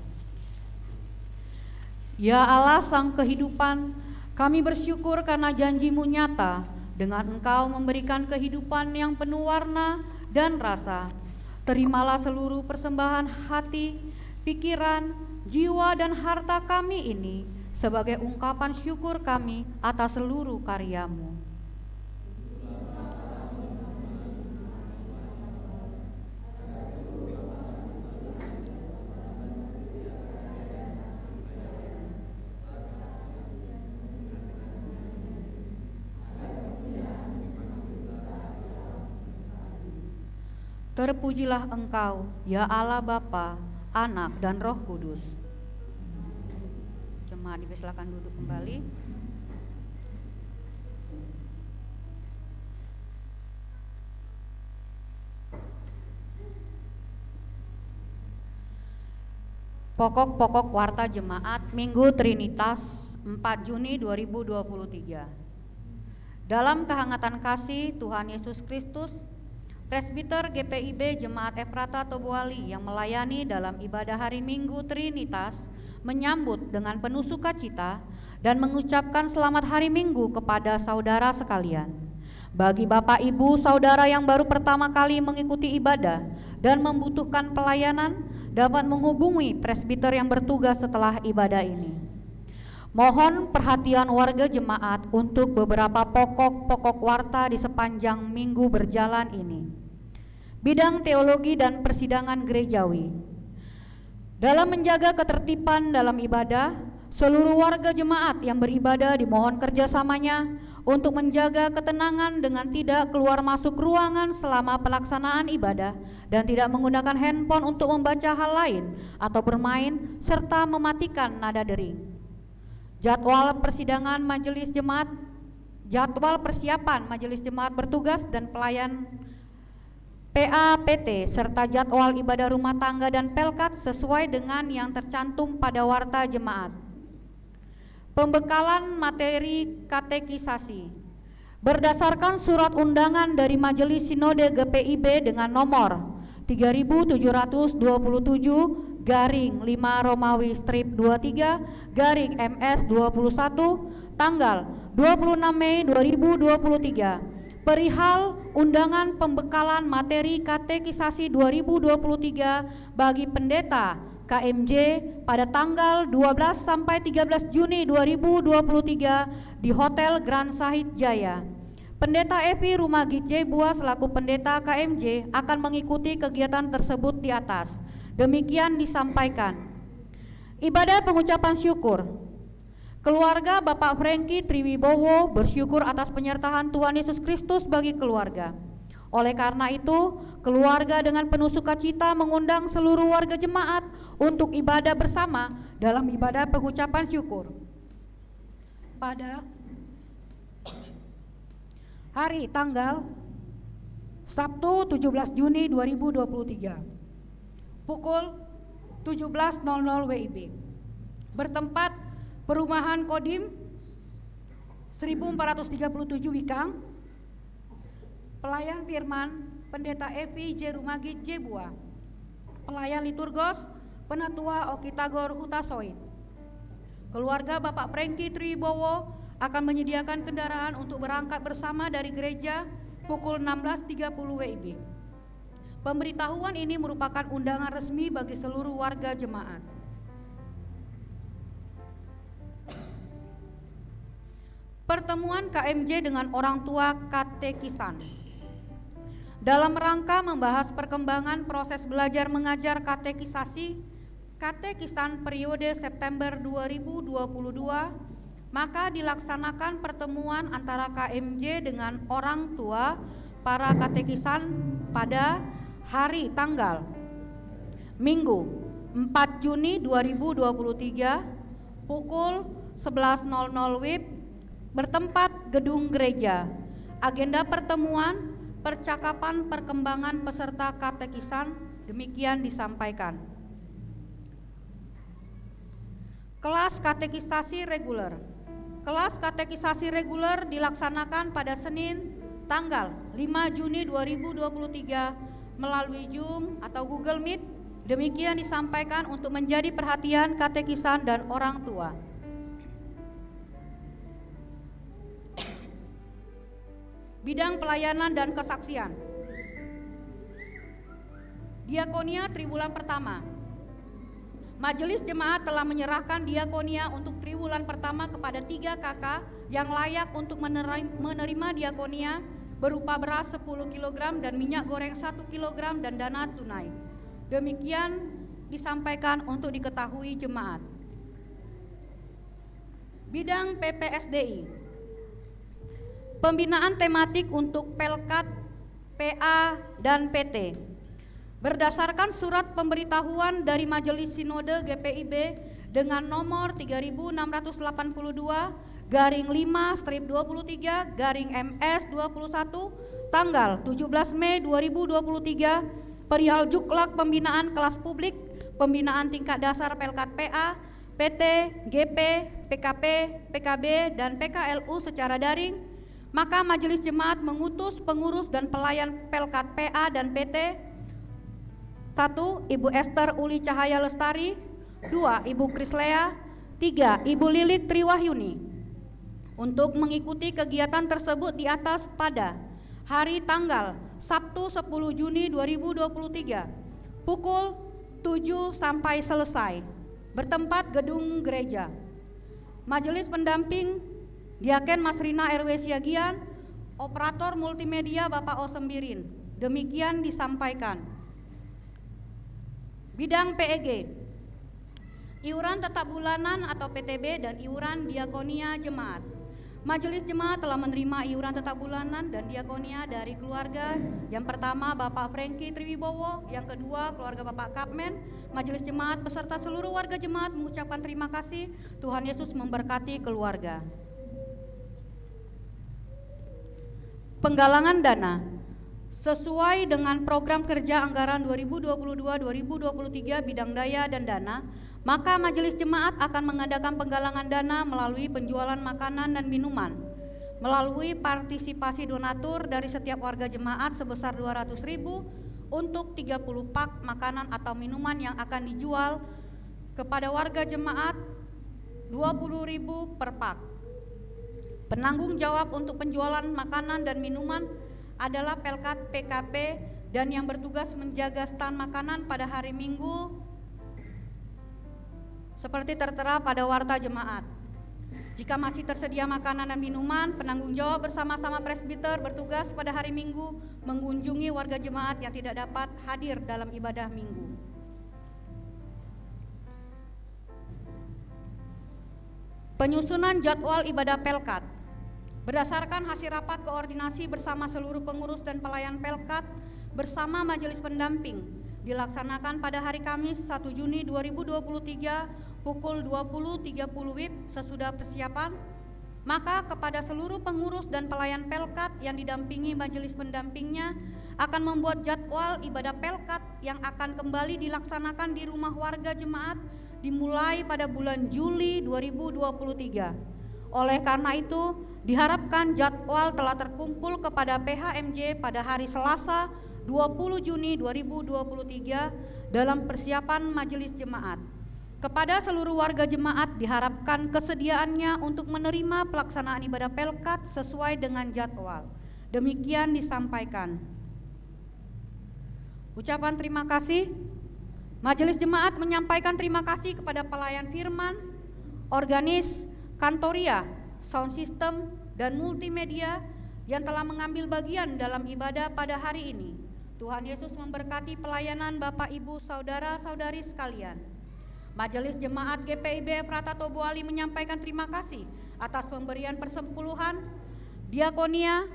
Ya Allah Sang Kehidupan, kami bersyukur karena janji-Mu nyata dengan Engkau memberikan kehidupan yang penuh warna dan rasa. Terimalah seluruh persembahan hati, pikiran, jiwa dan harta kami ini sebagai ungkapan syukur kami atas seluruh karya-Mu. Terpujilah Engkau, ya Allah Bapa, Anak dan Roh Kudus. Jemaat dipersilakan duduk kembali. Pokok-pokok warta jemaat Minggu Trinitas 4 Juni 2023. Dalam kehangatan kasih Tuhan Yesus Kristus, Presbiter GPIB Jemaat Efrata Tobuali yang melayani dalam ibadah hari Minggu Trinitas menyambut dengan penuh sukacita dan mengucapkan selamat hari Minggu kepada saudara sekalian. Bagi Bapak Ibu saudara yang baru pertama kali mengikuti ibadah dan membutuhkan pelayanan, dapat menghubungi presbiter yang bertugas setelah ibadah ini. Mohon perhatian warga jemaat untuk beberapa pokok-pokok warta di sepanjang minggu berjalan ini. Bidang teologi dan persidangan gerejawi. Dalam menjaga ketertiban dalam ibadah, seluruh warga jemaat yang beribadah dimohon kerjasamanya untuk menjaga ketenangan dengan tidak keluar masuk ruangan selama pelaksanaan ibadah dan tidak menggunakan handphone untuk membaca hal lain atau bermain serta mematikan nada dering. Jadwal persidangan majelis jemaat, jadwal persiapan majelis jemaat bertugas dan pelayan PAPT serta jadwal ibadah rumah tangga dan pelkat sesuai dengan yang tercantum pada warta jemaat. Pembekalan materi katekisasi berdasarkan surat undangan dari Majelis Sinode GPIB dengan nomor 3727 garing 5 Romawi strip 23 garing MS 21 tanggal 26 Mei 2023 perihal undangan pembekalan materi katekisasi 2023 bagi pendeta KMJ pada tanggal 12 sampai 13 Juni 2023 di Hotel Grand Sahid Jaya. Pendeta Evi Rumagi Jebua selaku pendeta KMJ akan mengikuti kegiatan tersebut di atas. Demikian disampaikan. Ibadah pengucapan syukur. Keluarga Bapak Franky Triwibowo bersyukur atas penyertaan Tuhan Yesus Kristus bagi keluarga. Oleh karena itu, keluarga dengan penuh sukacita mengundang seluruh warga jemaat untuk ibadah bersama dalam ibadah pengucapan syukur. Pada hari tanggal Sabtu 17 Juni 2023 pukul 17.00 WIB bertempat Perumahan Kodim 1437 Wikang. Pelayan firman Pendeta Evi J. Rumagi Jebua. Pelayan liturgos Penatua Okitagor Hutasoin. Keluarga Bapak Franky Triwibowo akan menyediakan kendaraan untuk berangkat bersama dari gereja pukul 16.30 WIB. Pemberitahuan ini merupakan undangan resmi bagi seluruh warga jemaat. Pertemuan KMJ dengan orang tua katekisan. Dalam rangka membahas perkembangan proses belajar mengajar katekisasi katekisan periode September 2022, maka dilaksanakan pertemuan antara KMJ dengan orang tua para katekisan pada hari tanggal Minggu 4 Juni 2023 pukul 11.00 WIB bertempat gedung gereja. Agenda pertemuan percakapan perkembangan peserta katekisan demikian disampaikan. Kelas katekisasi reguler. Kelas katekisasi reguler dilaksanakan pada Senin tanggal 5 Juni 2023 melalui Zoom atau Google Meet. Demikian disampaikan untuk menjadi perhatian katekisan dan orang tua. Bidang pelayanan dan kesaksian. Diakonia triwulan pertama. Majelis Jemaat telah menyerahkan diakonia untuk triwulan pertama kepada 3 kakak yang layak untuk menerima diakonia berupa beras 10 kg dan minyak goreng 1 kg dan dana tunai. Demikian disampaikan untuk diketahui jemaat. Bidang PPSDI. Pembinaan tematik untuk Pelkat, PA, dan PT. Berdasarkan surat pemberitahuan dari Majelis Sinode GPIB dengan nomor 3680-5/23/MS21 tanggal 17 Mei 2023 perihal juklak pembinaan kelas publik, pembinaan tingkat dasar Pelkat PA, PT, GP, PKP, PKB, dan PKLU secara daring, maka Majelis Jemaat mengutus pengurus dan pelayan Pelkat PA dan PT: 1. Ibu Esther Uli Cahaya Lestari, 2. Ibu Krislea, 3. Ibu Lilik Triwahyuni untuk mengikuti kegiatan tersebut di atas pada hari tanggal Sabtu 10 Juni 2023 pukul 7 sampai selesai, bertempat gedung gereja. Majelis pendamping Diaken Mas Rina RW Siagian, operator multimedia Bapak Osembirin. Demikian disampaikan. Bidang PEG. Iuran tetap bulanan atau PTB dan iuran diakonia jemaat. Majelis Jemaat telah menerima iuran tetap bulanan dan diakonia dari keluarga. Yang pertama Bapak Franky Triwibowo, yang kedua keluarga Bapak Kapmen. Majelis Jemaat beserta seluruh warga jemaat mengucapkan terima kasih. Tuhan Yesus memberkati keluarga. Penggalangan dana sesuai dengan program kerja anggaran 2022-2023 bidang daya dan dana, maka Majelis Jemaat akan mengadakan penggalangan dana melalui penjualan makanan dan minuman, melalui partisipasi donatur dari setiap warga jemaat sebesar 200.000 untuk 30 pak makanan atau minuman yang akan dijual kepada warga jemaat 20.000 per pak. Penanggung jawab untuk penjualan makanan dan minuman adalah Pelkat PKP dan yang bertugas menjaga stand makanan pada hari Minggu seperti tertera pada warta jemaat. Jika masih tersedia makanan dan minuman, penanggung jawab bersama-sama presbiter bertugas pada hari Minggu mengunjungi warga jemaat yang tidak dapat hadir dalam ibadah Minggu. Penyusunan jadwal ibadah Pelkat. Berdasarkan hasil rapat koordinasi bersama seluruh pengurus dan pelayan Pelkat bersama majelis pendamping dilaksanakan pada hari Kamis 1 Juni 2023 pukul 20.30 WIB sesudah persiapan, maka kepada seluruh pengurus dan pelayan Pelkat yang didampingi majelis pendampingnya akan membuat jadwal ibadah Pelkat yang akan kembali dilaksanakan di rumah warga jemaat dimulai pada bulan Juli 2023. Oleh karena itu, diharapkan jadwal telah terkumpul kepada PHMJ pada hari Selasa 20 Juni 2023 dalam persiapan majelis jemaat. Kepada seluruh warga jemaat diharapkan kesediaannya untuk menerima pelaksanaan ibadah Pelkat sesuai dengan jadwal. Demikian disampaikan. Ucapan terima kasih. Majelis jemaat menyampaikan terima kasih kepada pelayan firman, organis, kantoria, sound system, dan multimedia yang telah mengambil bagian dalam ibadah pada hari ini. Tuhan Yesus memberkati pelayanan Bapak Ibu Saudara-saudari sekalian. Majelis Jemaat GPIB Efrata Tobuali menyampaikan terima kasih atas pemberian persepuluhan, diakonia,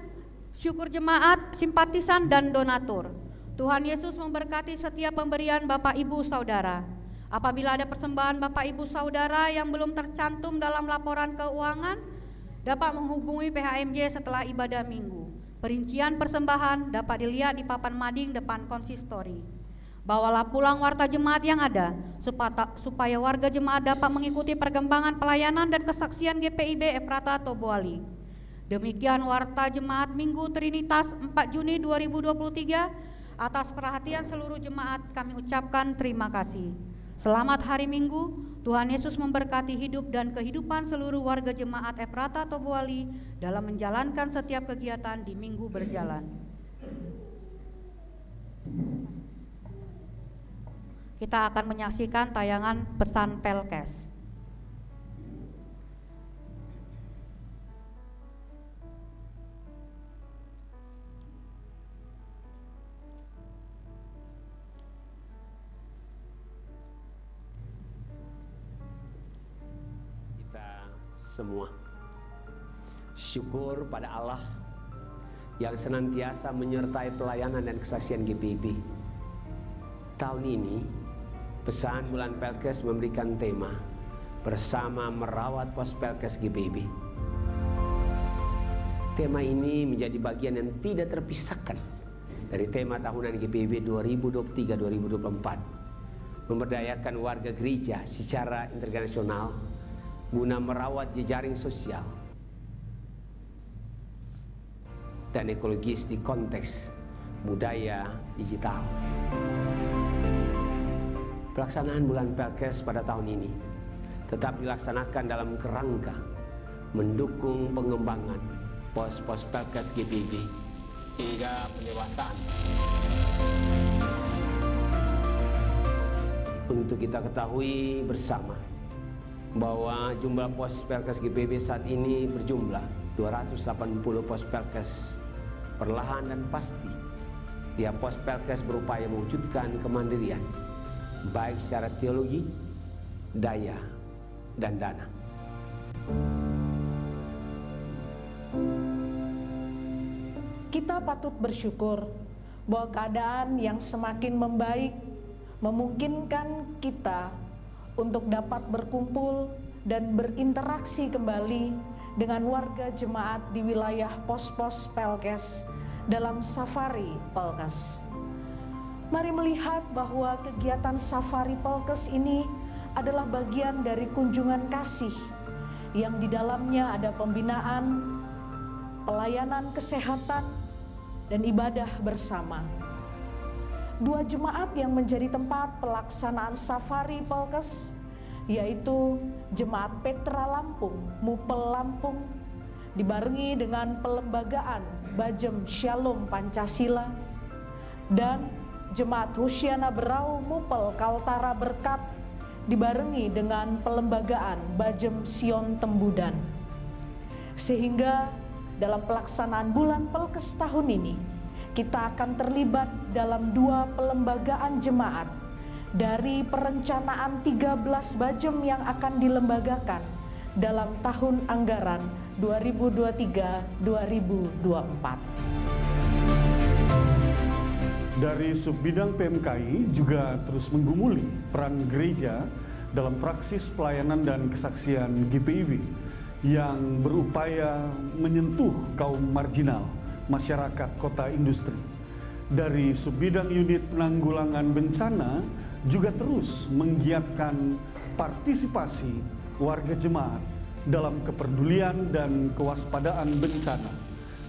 syukur jemaat, simpatisan, dan donatur. Tuhan Yesus memberkati setiap pemberian Bapak Ibu Saudara. Apabila ada persembahan Bapak Ibu Saudara yang belum tercantum dalam laporan keuangan, dapat menghubungi PHMJ setelah ibadah minggu. Perincian persembahan dapat dilihat di papan mading depan konsistori. Bawalah pulang warta jemaat yang ada, supaya warga jemaat dapat mengikuti perkembangan pelayanan dan kesaksian GPIB Efrata Tobuali. Demikian warta jemaat Minggu Trinitas 4 Juni 2023. Atas perhatian seluruh jemaat kami ucapkan terima kasih. Selamat hari Minggu. Tuhan Yesus memberkati hidup dan kehidupan seluruh warga jemaat Efrata Tobuali dalam menjalankan setiap kegiatan di minggu berjalan. Kita akan menyaksikan tayangan pesan Pelkes. Semua syukur pada Allah yang senantiasa menyertai pelayanan dan kesaksian GPIB. Tahun ini pesan bulan Pelkes memberikan tema bersama merawat pos Pelkes GPIB. Tema ini menjadi bagian yang tidak terpisahkan dari tema tahunan GPIB 2023-2024, memberdayakan warga gereja secara internasional guna merawat jejaring sosial dan ekologis di konteks budaya digital. Pelaksanaan bulan Pelkes pada tahun ini tetap dilaksanakan dalam kerangka mendukung pengembangan pos-pos Pelkes GPIB hingga pendewasaan. Untuk kita ketahui bersama bahwa jumlah pos Pelkes GPIB saat ini berjumlah 280 pos Pelkes. Perlahan dan pasti tiap pos Pelkes berupaya mewujudkan kemandirian baik secara teologi, daya, dan dana. Kita patut bersyukur bahwa keadaan yang semakin membaik memungkinkan kita untuk dapat berkumpul dan berinteraksi kembali dengan warga jemaat di wilayah pos-pos Pelkes dalam safari Pelkes. Mari melihat bahwa kegiatan safari Pelkes ini adalah bagian dari kunjungan kasih yang di dalamnya ada pembinaan, pelayanan kesehatan, dan ibadah bersama. Dua jemaat yang menjadi tempat pelaksanaan safari Pelkes yaitu Jemaat Petra Lampung, Mupel Lampung, dibarengi dengan pelembagaan Bajem Shalom Pancasila, dan Jemaat Hosiana Berau Mupel Kaltara Berkat, dibarengi dengan pelembagaan Bajem Sion Tembudan. Sehingga dalam pelaksanaan bulan Pelkes tahun ini kita akan terlibat dalam dua pelembagaan jemaat dari perencanaan 13 bajem yang akan dilembagakan dalam tahun anggaran 2023-2024. Dari Subbidang PMKI juga terus menggumuli peran gereja dalam praksis pelayanan dan kesaksian GPIB yang berupaya menyentuh kaum marginal masyarakat kota industri. Dari Subbidang Unit Penanggulangan Bencana juga terus menggiatkan partisipasi warga jemaat dalam kepedulian dan kewaspadaan bencana,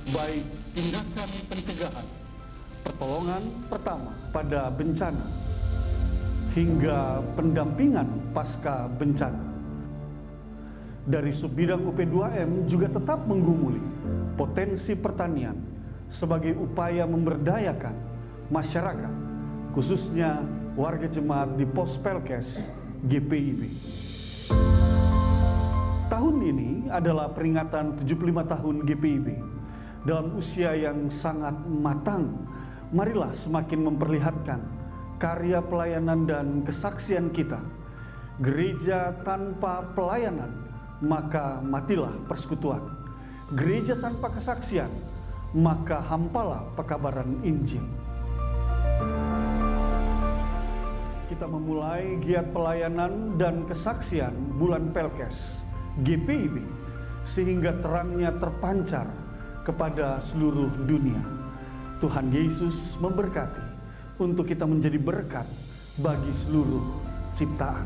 baik tindakan pencegahan, pertolongan pertama pada bencana, hingga pendampingan pasca bencana. Dari Subbidang UP2M juga tetap menggumuli potensi pertanian sebagai upaya memberdayakan masyarakat, khususnya warga jemaat di pos Pelkes GPIB. Tahun ini adalah peringatan 75 tahun GPIB. Dalam usia yang sangat matang, marilah semakin memperlihatkan karya pelayanan dan kesaksian kita. Gereja tanpa pelayanan, maka matilah persekutuan. Gereja tanpa kesaksian, maka hampalah pekabaran Injil. Kita memulai giat pelayanan dan kesaksian bulan Pelkes GPIB sehingga terangnya terpancar kepada seluruh dunia. Tuhan Yesus memberkati untuk kita menjadi berkat bagi seluruh ciptaan.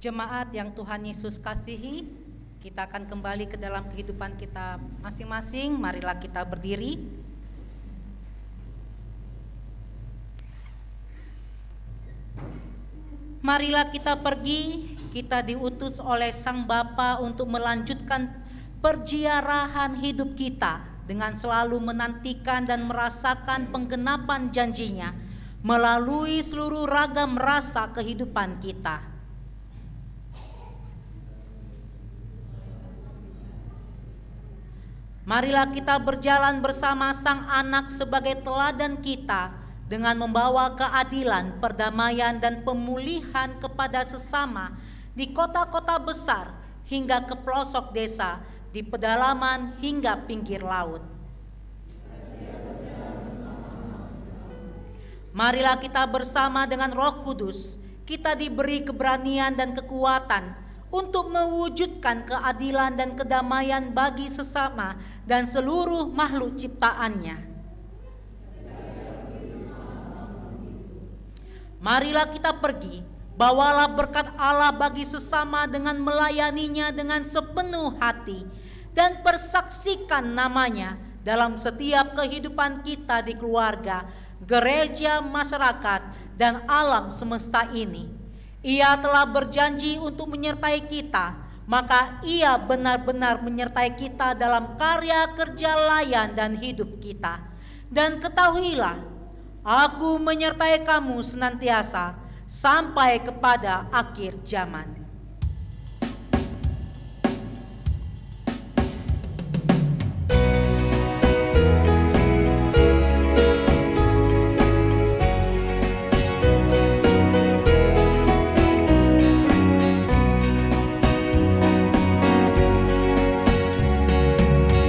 Jemaat yang Tuhan Yesus kasihi, kita akan kembali ke dalam kehidupan kita masing-masing. Marilah kita berdiri. Marilah kita pergi, kita diutus oleh Sang Bapa untuk melanjutkan perziarahan hidup kita dengan selalu menantikan dan merasakan penggenapan janjinya melalui seluruh ragam rasa kehidupan kita. Marilah kita berjalan bersama Sang Anak sebagai teladan kita dengan membawa keadilan, perdamaian, dan pemulihan kepada sesama di kota-kota besar hingga ke pelosok desa, di pedalaman hingga pinggir laut. Marilah kita bersama dengan Roh Kudus, kita diberi keberanian dan kekuatan untuk mewujudkan keadilan dan kedamaian bagi sesama dan seluruh makhluk ciptaannya. Marilah kita pergi, bawalah berkat Allah bagi sesama dengan melayaninya dengan sepenuh hati dan persaksikan namanya dalam setiap kehidupan kita di keluarga, gereja, masyarakat, dan alam semesta ini. Ia telah berjanji untuk menyertai kita, maka Ia benar-benar menyertai kita dalam karya kerja layan dan hidup kita. Dan ketahuilah, Aku menyertai kamu senantiasa sampai kepada akhir zaman.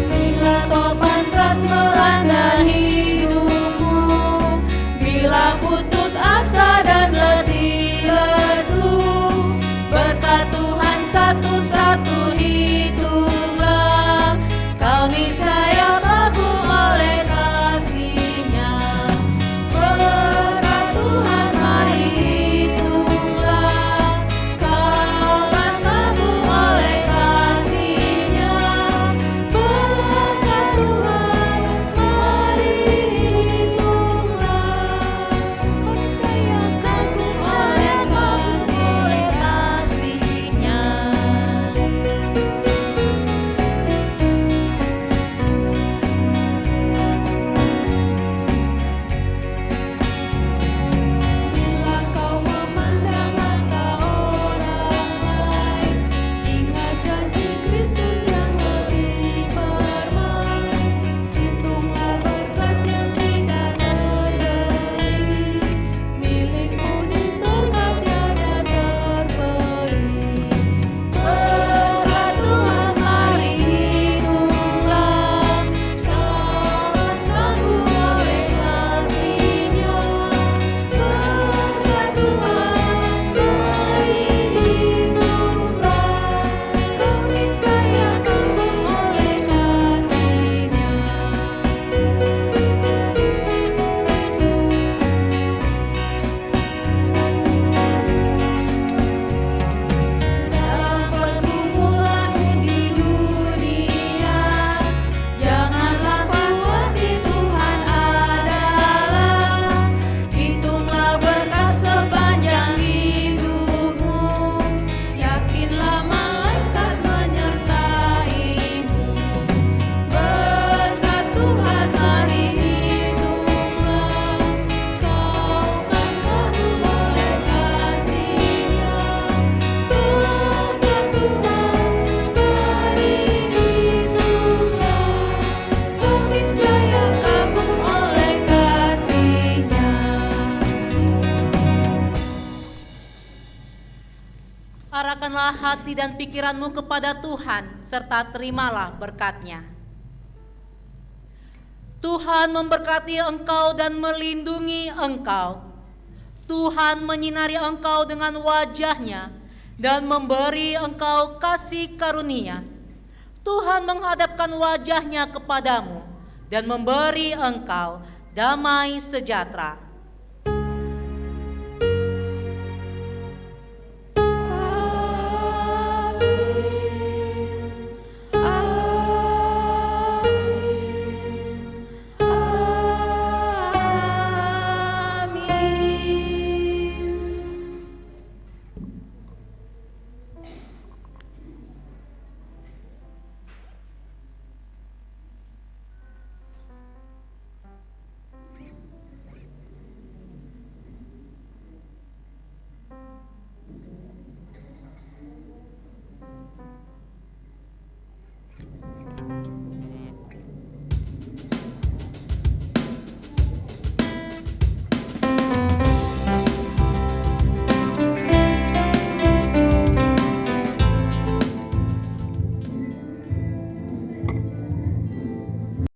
Bila topan ras melanda hidupku, bila putus asa dan letih lesu, berkat Tuhan satu-satu hitunglah, kau niscaya kagum oleh kasih-Nya. Berkat Tuhan mari hitunglah, kau kan kagum oleh kasih-Nya. Berkat Tuhan mari hitunglah, percaya kagum oleh kasih-Nya. Bila kau memandang harta orang lain, ingat janji Kristus yang lebih permai. Hitunglah berkat yang tidak terbeli, milikmu di surga tiada terperi. Berkat Tuhan mari hitunglah, kau kan kagum oleh kasih-Nya. Berkat Tuhan mari hitunglah, kau niscaya kagum oleh kasih-Nya. Dalam pergumulanmu di dunia, janganlah khawatir, Tuhan adalah. Hitunglah berkat sepanjang hidupmu, yakinlah malaikat menyertaimu. Berkat Tuhan mari hitunglah, kau kan kagum oleh kasih-Nya. Berkat Tuhan mari hitunglah, kau niscaya kagum oleh kasih-Nya. Arahkanlah hati dan pikiranmu kepada Tuhan, serta terimalah berkat-Nya. Tuhan memberkati engkau dan melindungi engkau. Tuhan menyinari engkau dengan wajah-Nya dan memberi engkau kasih karunia. Tuhan menghadapkan wajah-Nya kepadamu dan memberi engkau damai sejahtera.